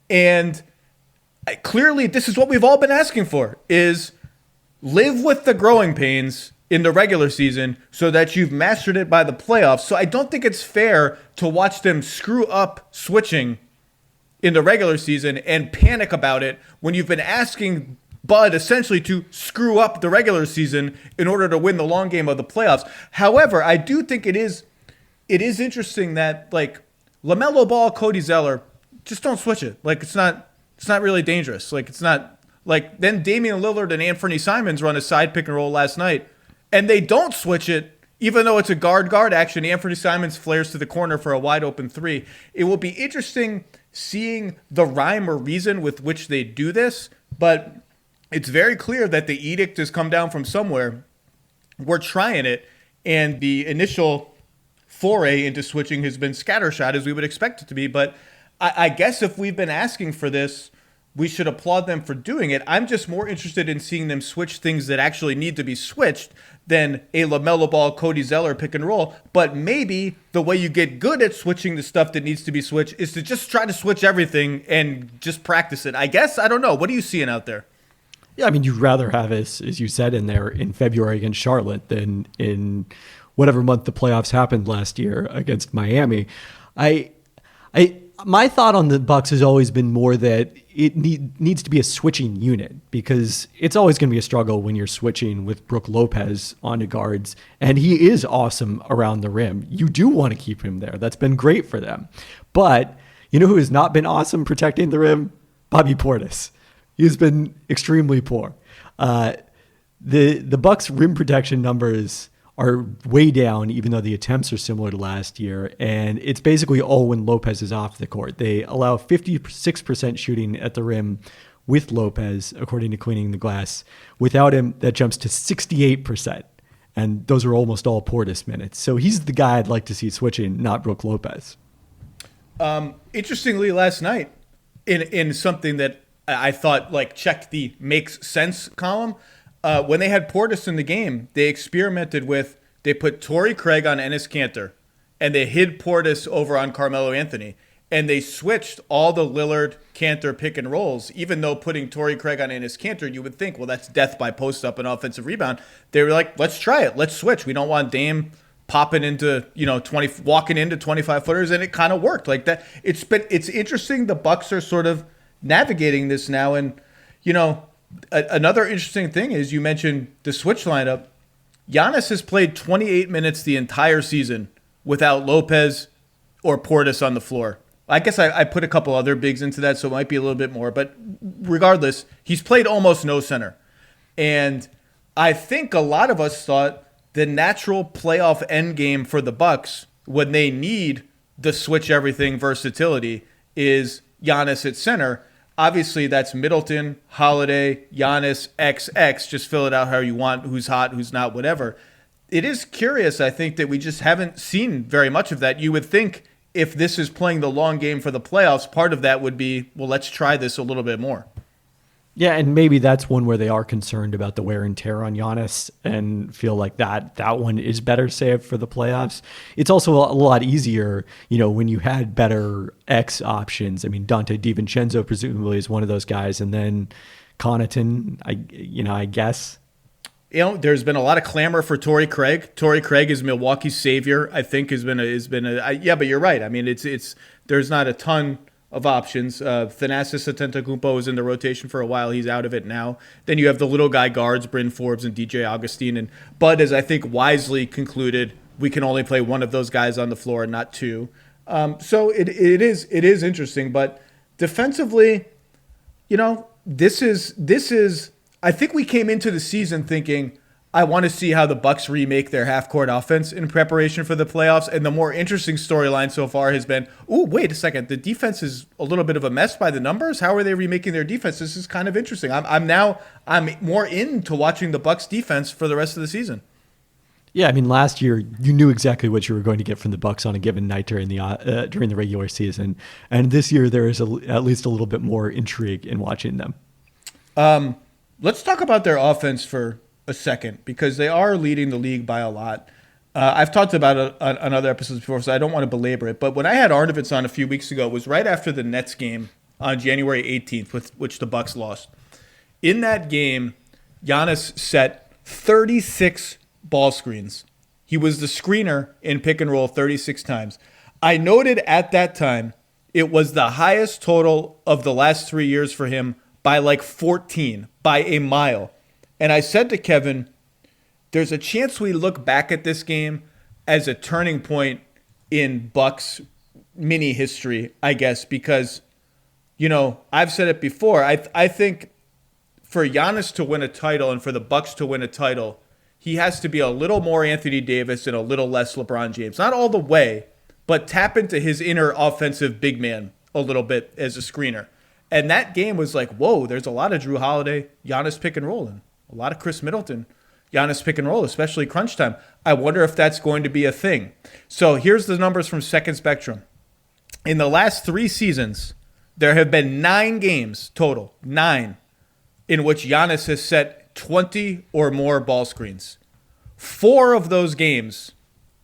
and clearly this is what we've all been asking for, is live with the growing pains in the regular season so that you've mastered it by the playoffs. So I don't think it's fair to watch them screw up switching in the regular season and panic about it when you've been asking Bud essentially to screw up the regular season in order to win the long game of the playoffs. However, I do think it is interesting that, like, LaMelo Ball, Cody Zeller, just don't switch it. Like, it's not really dangerous. Like, it's not like, then Damian Lillard and Anthony Simons run a side pick and roll last night, and they don't switch it, even though it's a guard action. Anthony Simons flares to the corner for a wide open three. It will be interesting seeing the rhyme or reason with which they do this, but it's very clear that the edict has come down from somewhere. We're trying it, and the initial foray into switching has been scattershot, as we would expect it to be. But I guess if we've been asking for this, we should applaud them for doing it. I'm just more interested in seeing them switch things that actually need to be switched than a LaMelo Ball, Cody Zeller pick and roll. But maybe the way you get good at switching the stuff that needs to be switched is to just try to switch everything and just practice it. I guess. I don't know. What are you seeing out there? Yeah, I mean, you'd rather have us, as you said, in there in February against Charlotte than in whatever month the playoffs happened last year against Miami. My thought on the Bucks has always been more that it needs to be a switching unit, because it's always going to be a struggle when you're switching with Brook Lopez onto guards, and he is awesome around the rim. You do want to keep him there. That's been great for them. But you know who has not been awesome protecting the rim? Bobby Portis. He's been extremely poor. The Bucks rim protection numbers are way down, even though the attempts are similar to last year. And it's basically all when Lopez is off the court. They allow 56% shooting at the rim with Lopez, according to Cleaning the Glass. Without him, that jumps to 68%. And those are almost all Portis minutes. So he's the guy I'd like to see switching, not Brook Lopez. Interestingly, last night, in something that I thought, like, checked the makes sense column, when they had Portis in the game, they experimented with, they put Torrey Craig on Enes Kanter, and they hid Portis over on Carmelo Anthony. And they switched all the Lillard Kanter pick and rolls, even though putting Torrey Craig on Enes Kanter, you would think, well, that's death by post up and offensive rebound. They were like, let's try it. Let's switch. We don't want Dame popping into, walking into 25 footers. And it kind of worked like that. It's interesting. The Bucks are sort of navigating this now. And, another interesting thing is, you mentioned the switch lineup. Giannis has played 28 minutes the entire season without Lopez or Portis on the floor. I guess I put a couple other bigs into that, so it might be a little bit more. But regardless, he's played almost no center. And I think a lot of us thought the natural playoff end game for the Bucks when they need the switch everything versatility is Giannis at center. Obviously, that's Middleton, Holiday, Giannis, XX. Just fill it out how you want, who's hot, who's not, whatever. It is curious, I think, that we just haven't seen very much of that. You would think if this is playing the long game for the playoffs, part of that would be, well, let's try this a little bit more. Yeah, and maybe that's one where they are concerned about the wear and tear on Giannis and feel like that one is better saved for the playoffs. It's also a lot easier, when you had better X options. I mean, Dante DiVincenzo presumably is one of those guys, and then Connaughton, I guess. There's been a lot of clamor for Torrey Craig. Torrey Craig is Milwaukee's savior, I think, has been yeah, but you're right. I mean, it's there's not a ton of options. Thanasis Antetokounmpo was in the rotation for a while. He's out of it now. Then you have the little guy guards, Bryn Forbes and DJ Augustine. And Bud has, I think, wisely concluded we can only play one of those guys on the floor and not two. So it is interesting. But defensively, this is I think we came into the season thinking, I want to see how the Bucks remake their half-court offense in preparation for the playoffs. And the more interesting storyline so far has been, wait a second, the defense is a little bit of a mess by the numbers. How are they remaking their defense? This is kind of interesting. I'm more into watching the Bucks defense for the rest of the season. Yeah, I mean, last year you knew exactly what you were going to get from the Bucks on a given night during the regular season, and this year there is at least a little bit more intrigue in watching them. Let's talk about their offense for a second, because they are leading the league by a lot. I've talked about it on other episodes before, so I don't want to belabor it. But when I had Arnovitz on a few weeks ago, it was right after the Nets game on January 18th, with which the Bucks lost. In that game, Giannis set 36 ball screens. He was the screener in pick and roll 36 times. I noted at that time it was the highest total of the last 3 years for him by like 14, by a mile. And I said to Kevin, there's a chance we look back at this game as a turning point in Bucks mini history, I guess, because, I've said it before. I think for Giannis to win a title and for the Bucks to win a title, he has to be a little more Anthony Davis and a little less LeBron James. Not all the way, but tap into his inner offensive big man a little bit as a screener. And that game was like, whoa, there's a lot of Drew Holiday, Giannis pick and roll, and a lot of Chris Middleton, Giannis pick and roll, especially crunch time. I wonder if that's going to be a thing. So here's the numbers from Second Spectrum. In the last 3 seasons, there have been 9 games total, 9, in which Giannis has set 20 or more ball screens. 4 of those games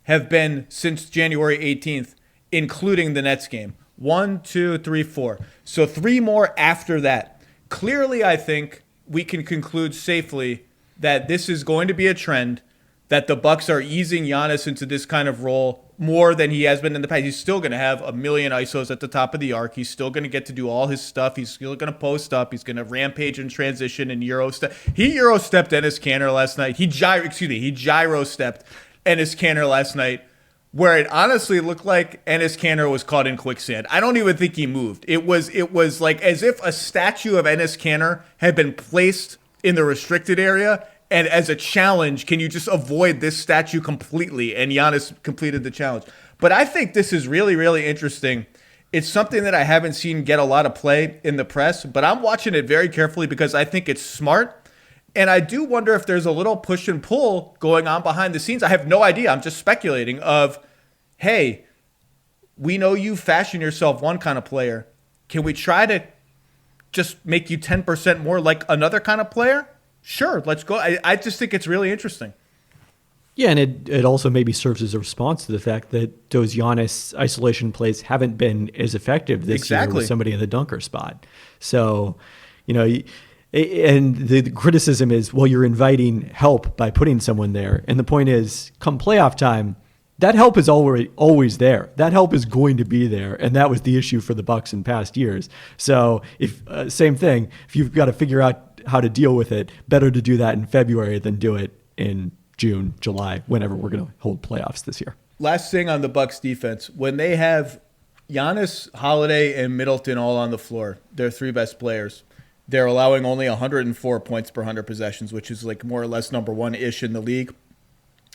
have been since January 18th, including the Nets game. 1, 2, 3, 4. So 3 more after that. Clearly, I think we can conclude safely that this is going to be a trend, that the Bucks are easing Giannis into this kind of role more than he has been in the past. He's still going to have a million ISOs at the top of the arc. He's still going to get to do all his stuff. He's still going to post up. He's going to rampage and transition and Euro step. He Euro stepped Enes Kanter last night. He gyro stepped Enes Kanter last night, where it honestly looked like Enes Kanter was caught in quicksand. I don't even think he moved. It was like as if a statue of Enes Kanter had been placed in the restricted area, and as a challenge, can you just avoid this statue completely? And Giannis completed the challenge. But I think this is really, really interesting. It's something that I haven't seen get a lot of play in the press, but I'm watching it very carefully because I think it's smart. And I do wonder if there's a little push and pull going on behind the scenes. I have no idea. I'm just speculating of, hey, we know you fashion yourself one kind of player. Can we try to just make you 10% more like another kind of player? Sure, let's go. I just think it's really interesting. Yeah, and it also maybe serves as a response to the fact that those Giannis isolation plays haven't been as effective this year with somebody in the dunker spot. So, and the criticism is, well, you're inviting help by putting someone there. And the point is, come playoff time, that help is always there. That help is going to be there, and that was the issue for the Bucks in past years. So, if same thing, if you've got to figure out how to deal with it, better to do that in February than do it in June, July, whenever we're going to hold playoffs this year. Last thing on the Bucks defense, when they have Giannis, Holiday, and Middleton all on the floor, their 3 best players, they're allowing only 104 points per 100 possessions, which is like more or less number 1-ish in the league.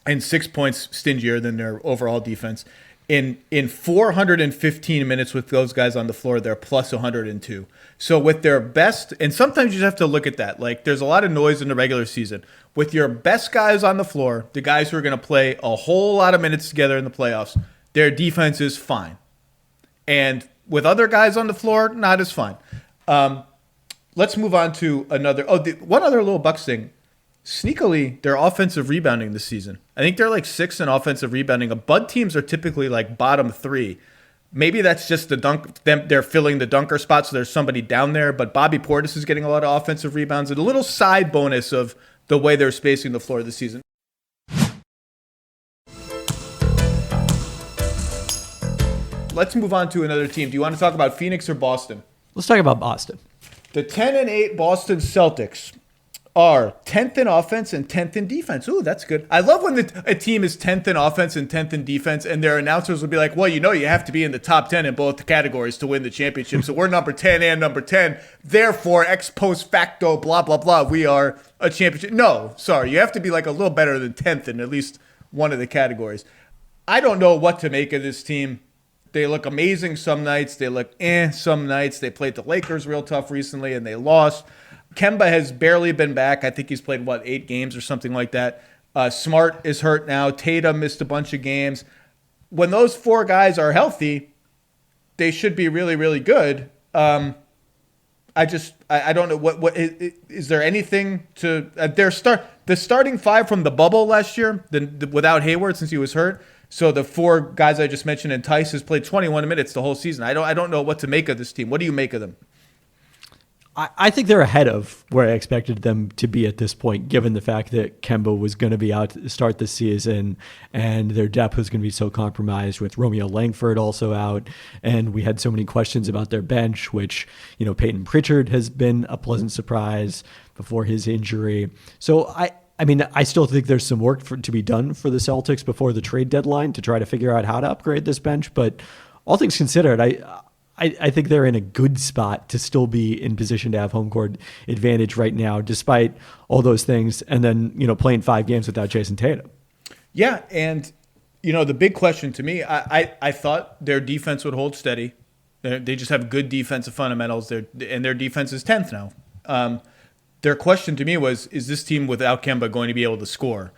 and 6 points stingier than their overall defense. In 415 minutes with those guys on the floor, they're plus 102. So with their best, and sometimes you just have to look at that. Like, there's a lot of noise in the regular season. With your best guys on the floor, the guys who are going to play a whole lot of minutes together in the playoffs, their defense is fine. And with other guys on the floor, not as fine. Let's move on to another. One other little Bucks thing. Sneakily, their offensive rebounding this season. I think they're like 6th in offensive rebounding. Bud teams are typically like bottom 3. Maybe that's just the dunk. They're filling the dunker spot, so there's somebody down there. But Bobby Portis is getting a lot of offensive rebounds. And a little side bonus of the way they're spacing the floor this season. Let's move on to another team. Do you want to talk about Phoenix or Boston? Let's talk about Boston. The 10-8 Boston Celtics are 10th in offense and 10th in defense. Ooh, that's good. I love when a team is 10th in offense and 10th in defense, and their announcers will be like, well, you have to be in the top 10 in both the categories to win the championship. So we're number 10 and number 10. Therefore, ex post facto, blah, blah, blah, we are a championship. No, sorry. You have to be like a little better than 10th in at least one of the categories. I don't know what to make of this team. They look amazing some nights. They look some nights. They played the Lakers real tough recently, and they lost. Kemba has barely been back. I think he's played, 8 games or something like that. Smart is hurt now. Tatum missed a bunch of games. When those 4 guys are healthy, they should be really, really good. I don't know. What is there anything to the starting 5 from the bubble last year, without Hayward since he was hurt. So the 4 guys I just mentioned, and Tice has played 21 minutes the whole season. I don't know what to make of this team. What do you make of them? I think they're ahead of where I expected them to be at this point, given the fact that Kemba was going to be out to start the season and their depth was going to be so compromised with Romeo Langford also out. And we had so many questions about their bench, which, Peyton Pritchard has been a pleasant surprise before his injury. So I still think there's some work to be done for the Celtics before the trade deadline to try to figure out how to upgrade this bench. But all things considered, I think they're in a good spot to still be in position to have home court advantage right now, despite all those things. And then, playing 5 games without Jason Tatum. Yeah. And, the big question to me, I thought their defense would hold steady. They just have good defensive fundamentals. And their defense is 10th now. Their question to me was, is this team without Kemba going to be able to score?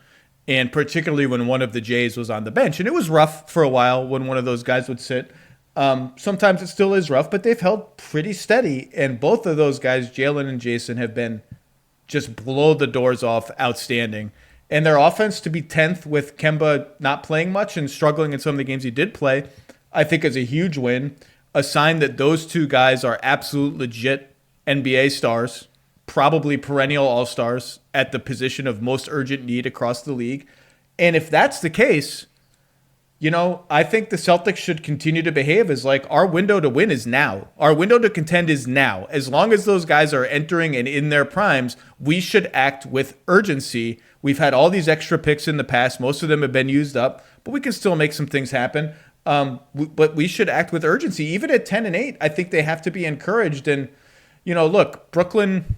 And particularly when one of the Jays was on the bench. And it was rough for a while when one of those guys would sit. Sometimes it still is rough, but they've held pretty steady. And both of those guys, Jalen and Jason, have been just blow the doors off outstanding. And their offense to be 10th with Kemba not playing much and struggling in some of the games he did play, I think is a huge win. A sign that those 2 guys are absolute legit NBA stars, probably perennial all-stars at the position of most urgent need across the league. And if that's the case, I think the Celtics should continue to behave as like our window to win is now. Our window to contend is now. As long as those guys are entering and in their primes, we should act with urgency. We've had all these extra picks in the past. Most of them have been used up, but we can still make some things happen. But we should act with urgency. Even at 10-8, I think they have to be encouraged. And, look, Brooklyn,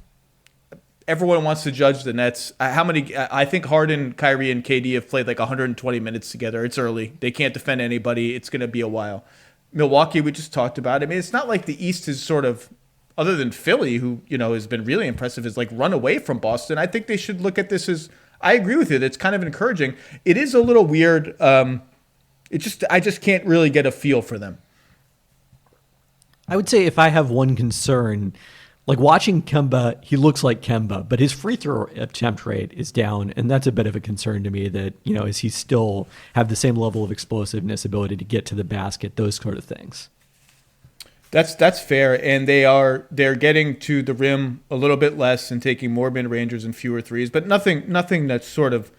everyone wants to judge the Nets. I think Harden, Kyrie, and KD have played like 120 minutes together. It's early. They can't defend anybody. It's going to be a while. Milwaukee, we just talked about. I mean, it's not like the East is sort of, other than Philly, who, has been really impressive, is like run away from Boston. I think they should look at this as, I agree with you. It's kind of encouraging. It is a little weird. I just can't really get a feel for them. I would say if I have one concern, like watching Kemba, he looks like Kemba, but his free throw attempt rate is down, and that's a bit of a concern to me that, is he still have the same level of explosiveness, ability to get to the basket, those sort of things. That's fair, and they're getting to the rim a little bit less and taking more mid-rangers and fewer threes, but nothing that's sort of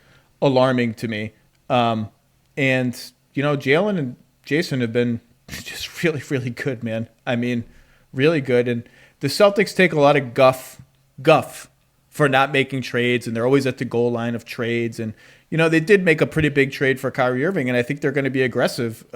alarming to me. And Jalen and Jason have been just really, really good, man. I mean, really good. And the Celtics take a lot of guff for not making trades, and they're always at the goal line of trades. And, they did make a pretty big trade for Kyrie Irving, and I think they're going to be aggressive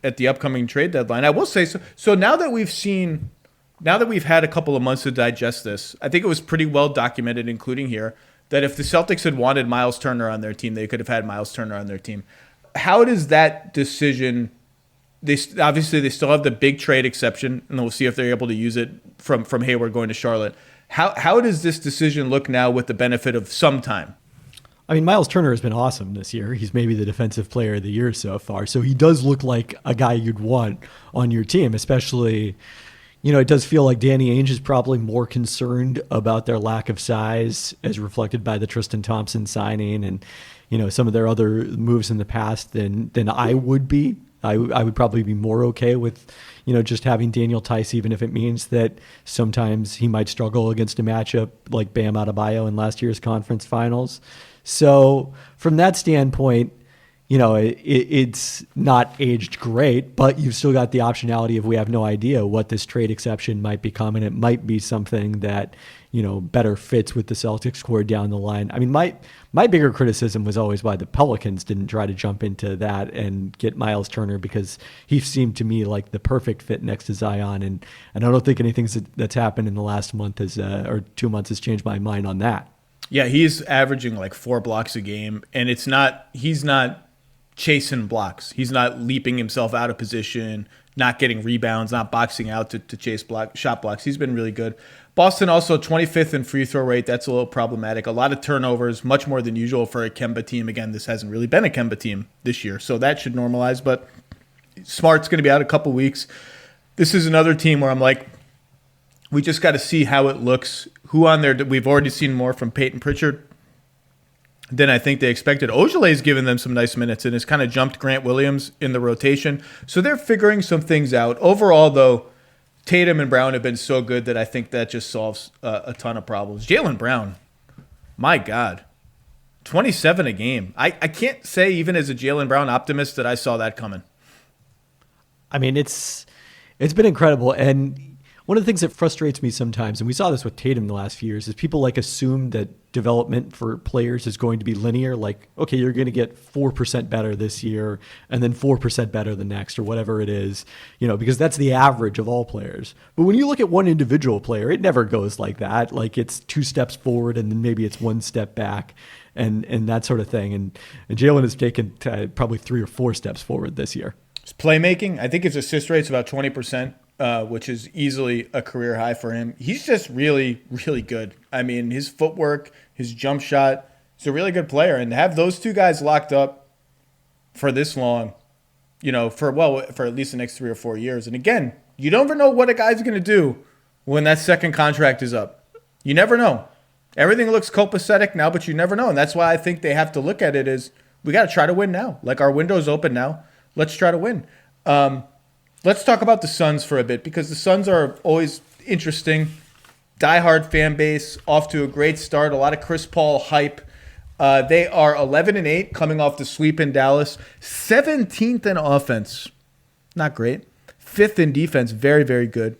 at the upcoming trade deadline. I will say, so now that we've had a couple of months to digest this, I think it was pretty well documented, including here, that if the Celtics had wanted Miles Turner on their team, they could have had Miles Turner on their team. How does that decision? They still have the big trade exception, and we'll see if they're able to use it from Hayward going to Charlotte. How does this decision look now with the benefit of some time? I mean, Miles Turner has been awesome this year. He's maybe the defensive player of the year so far. So he does look like a guy you'd want on your team, especially, it does feel like Danny Ainge is probably more concerned about their lack of size as reflected by the Tristan Thompson signing and, some of their other moves in the past than I would be. I would probably be more okay with, just having Daniel Tice, even if it means that sometimes he might struggle against a matchup like Bam Adebayo in last year's conference finals. So from that standpoint, it's not aged great, but you've still got the optionality of we have no idea what this trade exception might become, and it might be something that, better fits with the Celtics core down the line. I mean, my bigger criticism was always why the Pelicans didn't try to jump into that and get Miles Turner, because he seemed to me like the perfect fit next to Zion, and I don't think anything that's happened in the last month or 2 months has changed my mind on that. Yeah, he's averaging like 4 blocks a game, and he's not chasing blocks. He's not leaping himself out of position, not getting rebounds, not boxing out to chase shot blocks. He's been really good. Boston also 25th in free throw rate. That's a little problematic. A lot of turnovers, much more than usual for a Kemba team. Again, this hasn't really been a Kemba team this year, so that should normalize. But Smart's going to be out a couple weeks. This is another team where I'm like, we just got to see how it looks. Who on there? We've already seen more from Peyton Pritchard than I think they expected. Ojelay's given them some nice minutes and has kind of jumped Grant Williams in the rotation. So they're figuring some things out. Overall, though, Tatum and Brown have been so good that I think that just solves a ton of problems. Jaylen Brown, my God, 27 a game. I can't say, even as a Jaylen Brown optimist, that I saw that coming. I mean, it's been incredible. And one of the things that frustrates me sometimes, and we saw this with Tatum the last few years, is people assume that development for players is going to be linear. Like, okay, you're going to get 4% better this year and then 4% better the next, or whatever it is, because that's the average of all players. But when you look at one individual player, it never goes like that. Like, it's 2 steps forward and then maybe it's 1 step back and that sort of thing. And Jaylen has taken probably 3 or 4 steps forward this year. His playmaking, I think his assist rate's about 20%. Which is easily a career high for him. He's just really, really good. I mean, his footwork, his jump shot, he's a really good player. And to have those two guys locked up for this long, for at least the next 3 or 4 years. And again, you never know what a guy's going to do when that second contract is up. You never know. Everything looks copacetic now, but you never know. And that's why I think they have to look at it as, we got to try to win now. Like, our window's open now. Let's try to win. Let's talk about the Suns for a bit, because the Suns are always interesting. Diehard fan base, off to a great start. A lot of Chris Paul hype. They are 11-8 coming off the sweep in Dallas. 17th in offense. Not great. 5th in defense. Very, very good.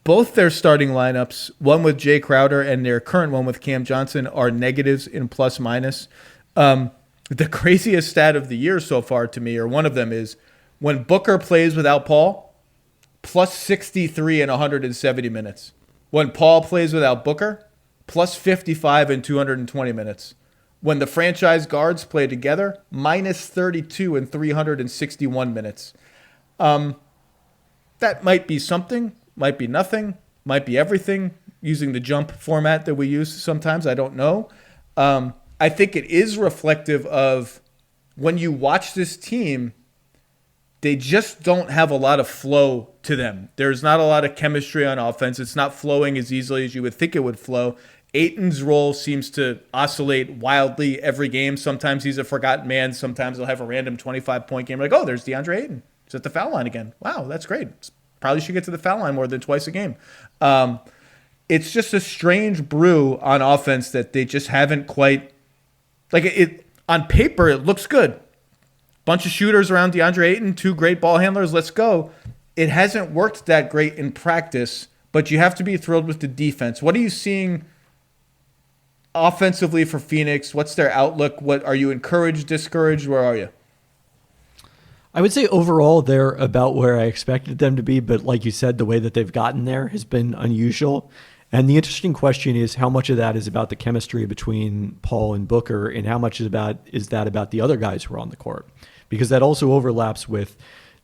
Both their starting lineups, one with Jay Crowder and their current one with Cam Johnson, are negatives in plus minus. The craziest stat of the year so far to me, or one of them, is when Booker plays without Paul, plus 63 in 170 minutes. When Paul plays without Booker, plus 55 in 220 minutes. When the franchise guards play together, minus 32 in 361 minutes. That might be something, might be nothing, might be everything, using the jump format that we use sometimes. I don't know. I think it is reflective of, when you watch this team, they just don't have a lot of flow to them. There's not a lot of chemistry on offense. It's not flowing as easily as you would think it would flow. Ayton's role seems to oscillate wildly every game. Sometimes he's a forgotten man. Sometimes he'll have a random 25-point game. Like, oh, there's DeAndre Ayton. He's at the foul line again. Wow, that's great. Probably should get to the foul line more than twice a game. It's just a strange brew on offense that they just haven't quite, on paper, it looks good. Bunch of shooters around DeAndre Ayton, 2 great ball handlers, let's go. It hasn't worked that great in practice, but you have to be thrilled with the defense. What are you seeing offensively for Phoenix? What's their outlook? What are you encouraged, discouraged? Where are you? I would say overall they're about where I expected them to be, but like you said, the way that they've gotten there has been unusual. And the interesting question is how much of that is about the chemistry between Paul and Booker, and how much is that about the other guys who are on the court? Because that also overlaps with,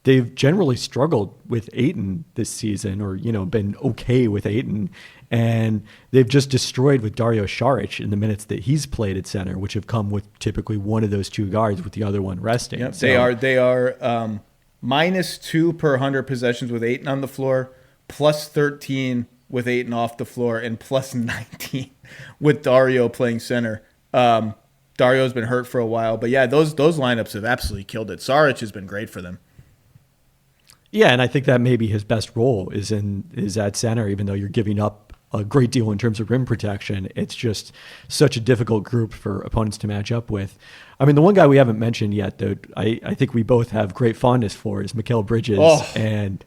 they've generally struggled with Ayton this season, or, been okay with Ayton. And they've just destroyed with Dario Saric in the minutes that he's played at center, which have come with typically one of those two guards with the other one resting. Yep, so, they are -2 per 100 possessions with Ayton on the floor, +13 with Ayton off the floor, and +19 with Dario playing center. Dario's been hurt for a while, but yeah, those lineups have absolutely killed it. Saric has been great for them. Yeah, and I think that maybe his best role is at center, even though you're giving up a great deal in terms of rim protection. It's just such a difficult group for opponents to match up with. I mean, the one guy we haven't mentioned yet, though, I think we both have great fondness for is Mikal Bridges. And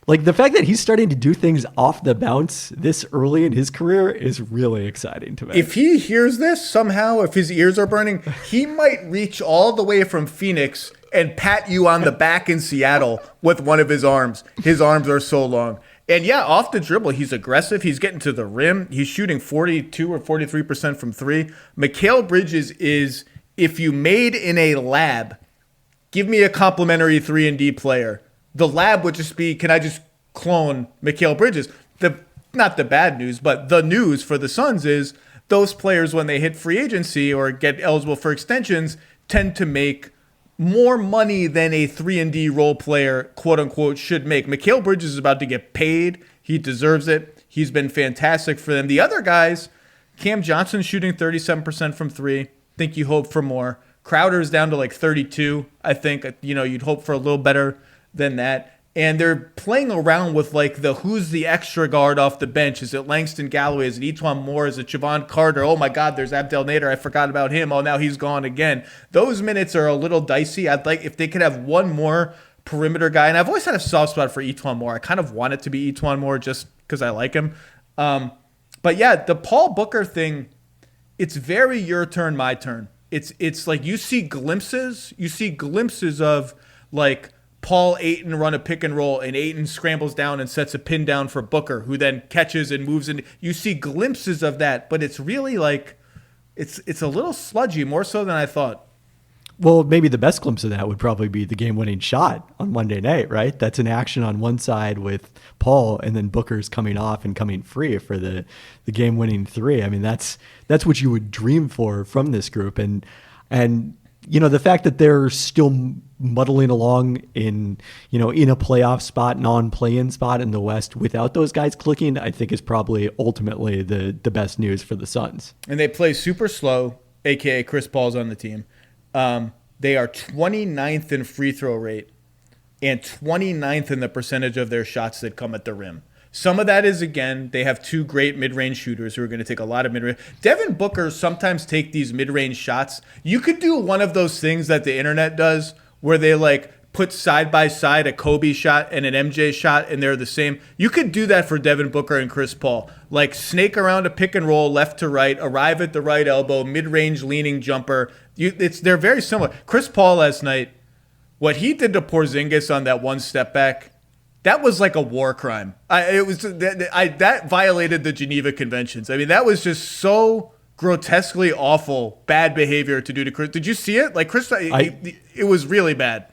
like the fact that he's starting to do things off the bounce this early in his career is really exciting to me. If he hears this somehow, if his ears are burning, he might reach all the way from Phoenix and pat you on the back in Seattle with one of his arms. His arms are so long. And yeah, off the dribble, he's aggressive. He's getting to the rim. He's shooting 42 or 43% from three. Mikal Bridges is, if you made in a lab, give me a complimentary 3-and-D player. The lab would just be, can I just clone Mikal Bridges? Not the bad news, but the news for the Suns is those players, when they hit free agency or get eligible for extensions, tend to make more money than a 3-and-D role player, quote unquote, should make. Mikal Bridges is about to get paid. He deserves it. He's been fantastic for them. The other guys, Cam Johnson shooting 37% from three. Think you hope for more. Crowder's down to like 32. I think, you'd hope for a little better than that. And they're playing around with like who's the extra guard off the bench? Is it Langston Galloway? Is it Etuan Moore? Is it Javon Carter? Oh my God, there's Abdel Nader. I forgot about him. Oh, now he's gone again. Those minutes are a little dicey. I'd like if they could have one more perimeter guy. And I've always had a soft spot for Etuan Moore. I kind of want it to be Etuan Moore just because I like him. But yeah, the Paul Booker thing, it's very your turn, my turn. It's like you see glimpses of like Paul Ayton run a pick and roll, and Ayton scrambles down and sets a pin down for Booker, who then catches and moves in. You see glimpses of that, but it's really like it's a little sludgy, more so than I thought. Well, maybe the best glimpse of that would probably be the game-winning shot on Monday night, right? That's an action on one side with Paul, and then Booker's coming off and coming free for the game-winning three. I mean, that's what you would dream for from this group, and the fact that they're still muddling along in a playoff spot, non-play-in spot in the West without those guys clicking, I think is probably ultimately the best news for the Suns. And they play super slow, aka Chris Paul's on the team. They are 29th in free throw rate and 29th in the percentage of their shots that come at the rim. Some of that is, again, they have two great mid-range shooters who are going to take a lot of mid-range. Devin Booker sometimes take these mid-range shots. You could do one of those things that the internet does where they like put side by side a Kobe shot and an MJ shot and they're the same. You could do that for Devin Booker and Chris Paul. Like snake around a pick and roll left to right, arrive at the right elbow, mid-range leaning jumper. They're very similar. Chris Paul last night, what he did to Porzingis on that one step back, that was like a war crime. That violated the Geneva Conventions. I mean, that was just so grotesquely awful, bad behavior to do to Chris. Did you see it? Like Chris, it was really bad.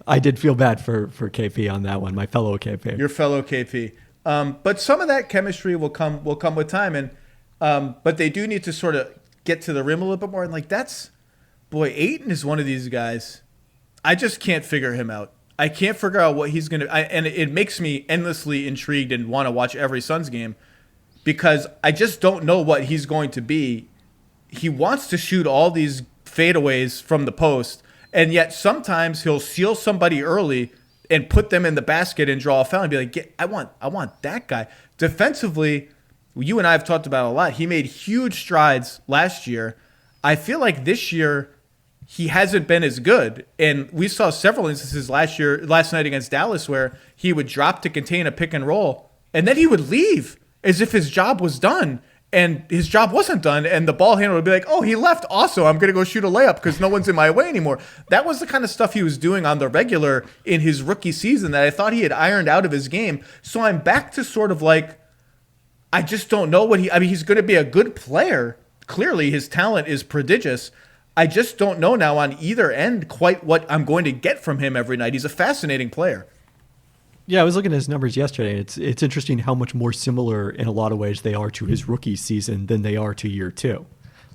I did feel bad for KP on that one, my fellow KP. Your fellow KP. But some of that chemistry will come with time, and but they do need to sort of get to the rim a little bit more. And like Ayton is one of these guys. I just can't figure him out. I can't figure out what he's going to – and it makes me endlessly intrigued and want to watch every Suns game because I just don't know what he's going to be. He wants to shoot all these fadeaways from the post, and yet sometimes he'll seal somebody early and put them in the basket and draw a foul and be like, I want that guy. Defensively, you and I have talked about it a lot. He made huge strides last year. I feel like this year – he hasn't been as good. And we saw several instances last night against Dallas where he would drop to contain a pick and roll and then he would leave as if his job was done, and his job wasn't done. And the ball handler would be like, oh, he left. Also, I'm going to go shoot a layup because no one's in my way anymore. That was the kind of stuff he was doing on the regular in his rookie season that I thought he had ironed out of his game. So I'm back to sort of like, I just don't know he's going to be a good player. Clearly, his talent is prodigious. I just don't know now on either end quite what I'm going to get from him every night. He's a fascinating player. Yeah, I was looking at his numbers yesterday. It's interesting how much more similar in a lot of ways they are to his rookie season than they are to year two.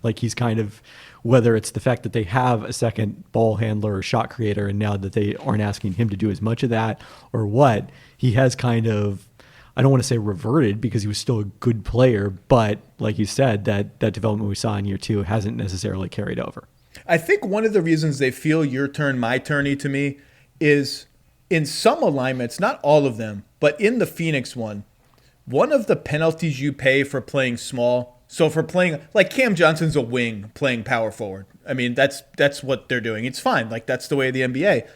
Like he's kind of, whether it's the fact that they have a second ball handler or shot creator and now that they aren't asking him to do as much of that or what, he has kind of, I don't want to say reverted because he was still a good player, but like you said, that development we saw in year two hasn't necessarily carried over. I think one of the reasons they feel your turn, my turny to me is in some alignments, not all of them, but in the Phoenix one of the penalties you pay for playing small, so for playing, like Cam Johnson's a wing playing power forward. I mean, that's what they're doing. It's fine. Like that's the way of the NBA.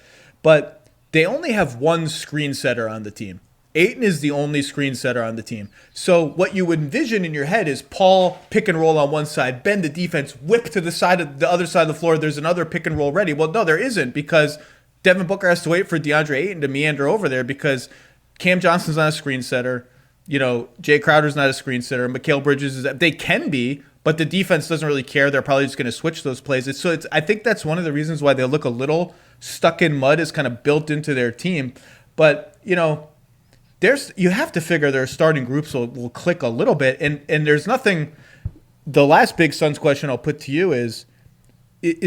But they only have one screen setter on the team. Ayton is the only screen setter on the team. So what you would envision in your head is Paul pick and roll on one side, bend the defense, whip to the other side of the floor. There's another pick and roll ready. Well, no, there isn't because Devin Booker has to wait for DeAndre Ayton to meander over there because Cam Johnson's not a screen setter. You know, Jay Crowder's not a screen setter. Mikal Bridges is. They can be, but the defense doesn't really care. They're probably just going to switch those plays. I think that's one of the reasons why they look a little stuck in mud is kind of built into their team. But, you know, you have to figure their starting groups will click a little bit. And there's nothing. The last big Suns question I'll put to you is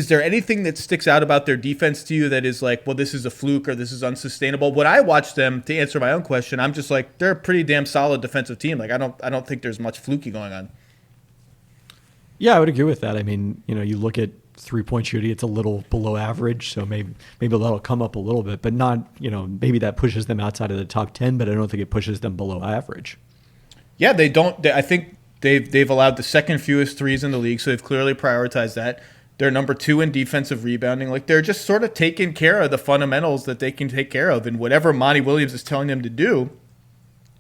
there anything that sticks out about their defense to you that is like, well, this is a fluke or this is unsustainable? When I watch them, to answer my own question, I'm just like, they're a pretty damn solid defensive team. Like I don't think there's much fluky going on. Yeah, I would agree with that. I mean, you know, you look at 3-point shooting, it's a little below average, so maybe that'll come up a little bit, but not, you know, maybe that pushes them outside of the top 10, but I don't think it pushes them below average. Yeah, they don't. I think they've allowed the second fewest threes in the league, so they've clearly prioritized that. They're number 2 in defensive rebounding. Like they're just sort of taking care of the fundamentals that they can take care of, and whatever Monty Williams is telling them to do,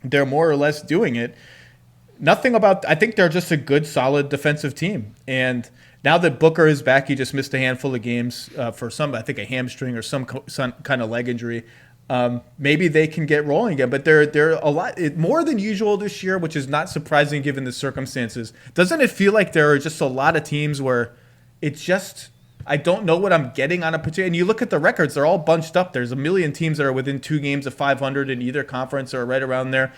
they're more or less doing it. I think they're just a good, solid defensive team. And now that Booker is back, he just missed a handful of games for I think a hamstring or some kind of leg injury. Maybe they can get rolling again, but they're a lot more than usual this year, which is not surprising given the circumstances. Doesn't it feel like there are just a lot of teams where it's just, I don't know what I'm getting on a particular, and you look at the records, they're all bunched up. There's a million teams that are within 2 games of 500 in either conference or right around there.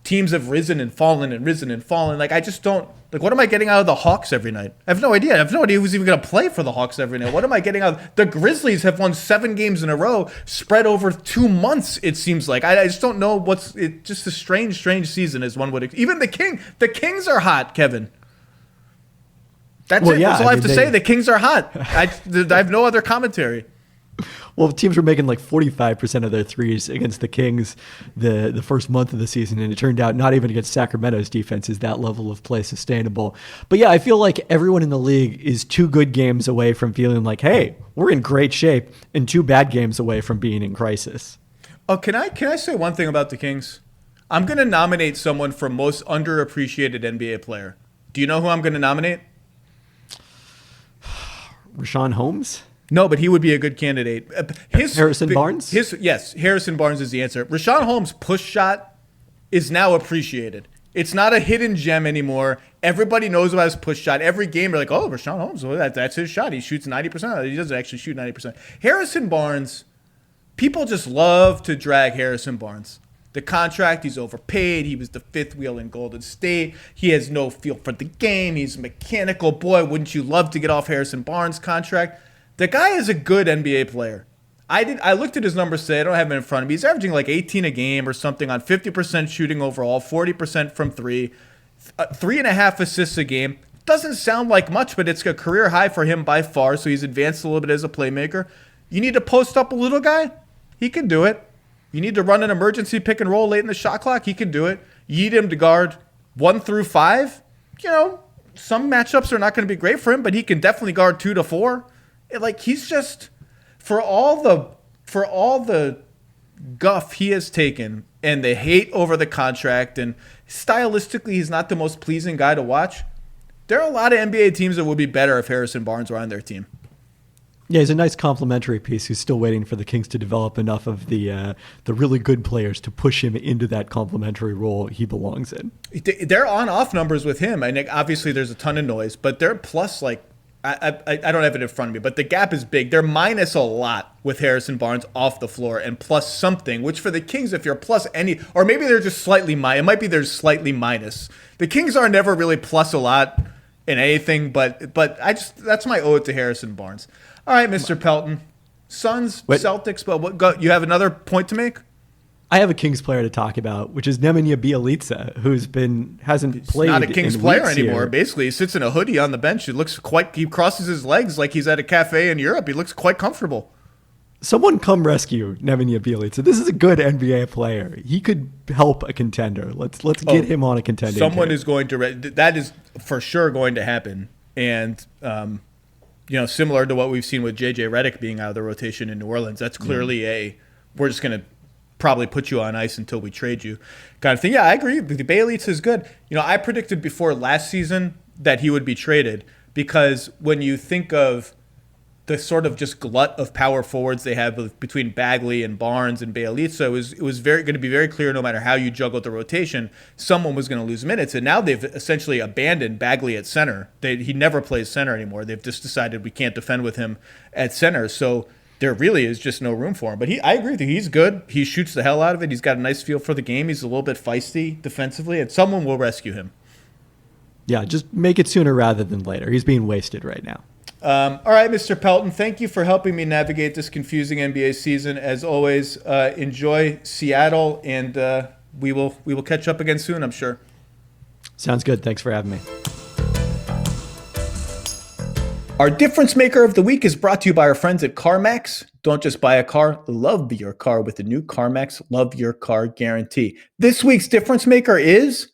Teams have risen and fallen and risen and fallen. Like, I just don't, like, what am I getting out of the Hawks every night? I have no idea. I have no idea who's even going to play for the Hawks every night. What am I getting out of, the Grizzlies have won 7 games in a row, spread over 2 months, it seems like. I just don't know just a strange season as one would, even the Kings are hot, Kevin. That's it. Yeah, that's all I have to say. The Kings are hot. I have no other commentary. Well, teams were making like 45% of their threes against the Kings the first month of the season, and it turned out not even against Sacramento's defense is that level of play sustainable. But yeah, I feel like everyone in the league is 2 good games away from feeling like, hey, we're in great shape, and 2 bad games away from being in crisis. Oh, can I say one thing about the Kings? I'm going to nominate someone for most underappreciated NBA player. Do you know who I'm going to nominate? Rashawn Holmes? No, but he would be a good candidate. Harrison Barnes? Yes, Harrison Barnes is the answer. Rashawn Holmes' push shot is now appreciated. It's not a hidden gem anymore. Everybody knows about his push shot. Every game, they're like, oh, Rashawn Holmes, well, that's his shot. He shoots 90%. He doesn't actually shoot 90%. Harrison Barnes, people just love to drag Harrison Barnes. The contract, he's overpaid. He was the 5th wheel in Golden State. He has no feel for the game. He's mechanical. Boy, wouldn't you love to get off Harrison Barnes' contract? The guy is a good NBA player. I looked at his numbers today. I don't have him in front of me. He's averaging like 18 a game or something on 50% shooting overall, 40% from 3, 3.5 assists a game. Doesn't sound like much, but it's a career high for him by far, so he's advanced a little bit as a playmaker. You need to post up a little guy? He can do it. You need to run an emergency pick and roll late in the shot clock? He can do it. You need him to guard 1 through 5? You know, some matchups are not going to be great for him, but he can definitely guard 2 to 4. Like, he's just, for all the guff he has taken and the hate over the contract, and stylistically he's not the most pleasing guy to watch, there are a lot of NBA teams that would be better if Harrison Barnes were on their team. Yeah, he's a nice complimentary piece who's still waiting for the Kings to develop enough of the really good players to push him into that complimentary role he belongs in. They're on-off numbers with him. And obviously there's a ton of noise, but they're plus like, I don't have it in front of me, but the gap is big. They're minus a lot with Harrison Barnes off the floor and plus something, which for the Kings, if you're plus any, or maybe they're just slightly minus, it might be they're slightly minus. The Kings are never really plus a lot in anything, but that's my ode to Harrison Barnes. All right, Mr. Pelton. Suns, Celtics, but you have another point to make? I have a Kings player to talk about, which is Nemanja Bjelica, hasn't played. Not a Kings player anymore. Here. Basically, he sits in a hoodie on the bench. He crosses his legs like he's at a cafe in Europe. He looks quite comfortable. Someone come rescue Nemanja Bjelica. This is a good NBA player. He could help a contender. Let's get him on a contender. Someone is going to that is for sure going to happen. And similar to what we've seen with JJ Redick being out of the rotation in New Orleans, that's clearly we're just going to probably put you on ice until we trade you kind of thing. Yeah, I agree. Bjelica is good. I predicted before last season that he would be traded because when you think of the sort of just glut of power forwards they have between Bagley and Barnes and Bjelica, it was going to be very clear no matter how you juggled the rotation, someone was going to lose minutes. And now they've essentially abandoned Bagley at center. He never plays center anymore. They've just decided we can't defend with him at center. So there really is just no room for him. But I agree with you. He's good. He shoots the hell out of it. He's got a nice feel for the game. He's a little bit feisty defensively, and someone will rescue him. Yeah, just make it sooner rather than later. He's being wasted right now. All right, Mr. Pelton, thank you for helping me navigate this confusing NBA season. As always, enjoy Seattle, and we will catch up again soon, I'm sure. Sounds good. Thanks for having me. Our difference maker of the week is brought to you by our friends at CarMax. Don't just buy a car, love your car with the new CarMax Love Your Car Guarantee. This week's difference maker is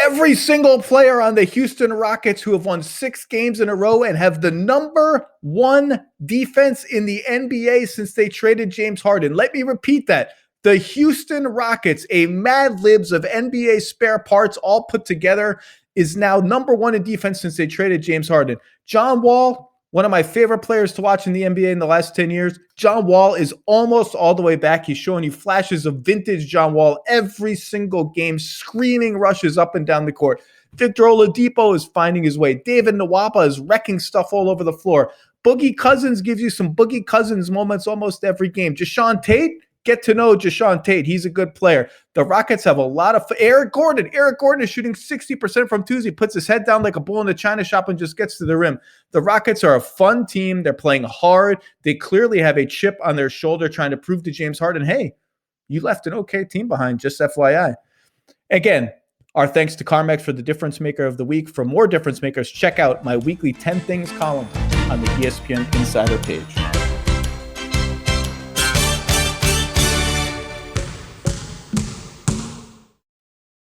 every single player on the Houston Rockets who have won 6 games in a row and have the number 1 defense in the NBA since they traded James Harden. Let me repeat that. The Houston Rockets, a Mad Libs of NBA spare parts all put together, is now number 1 in defense since they traded James Harden. John Wall, one of my favorite players to watch in the NBA in the last 10 years. John Wall is almost all the way back. He's showing you flashes of vintage John Wall every single game, screaming rushes up and down the court. Victor Oladipo is finding his way. David Nwapa is wrecking stuff all over the floor. Boogie Cousins gives you some Boogie Cousins moments almost every game. Jashawn Tate, get to know Jashawn Tate. He's a good player. The Rockets have a lot of Eric Gordon. Eric Gordon is shooting 60% from twos. He puts his head down like a bull in a china shop and just gets to the rim. The Rockets are a fun team. They're playing hard. They clearly have a chip on their shoulder trying to prove to James Harden, hey, you left an okay team behind, just FYI. Again, our thanks to CarMax for the difference maker of the week. For more difference makers, check out my weekly 10 Things column on the ESPN Insider page.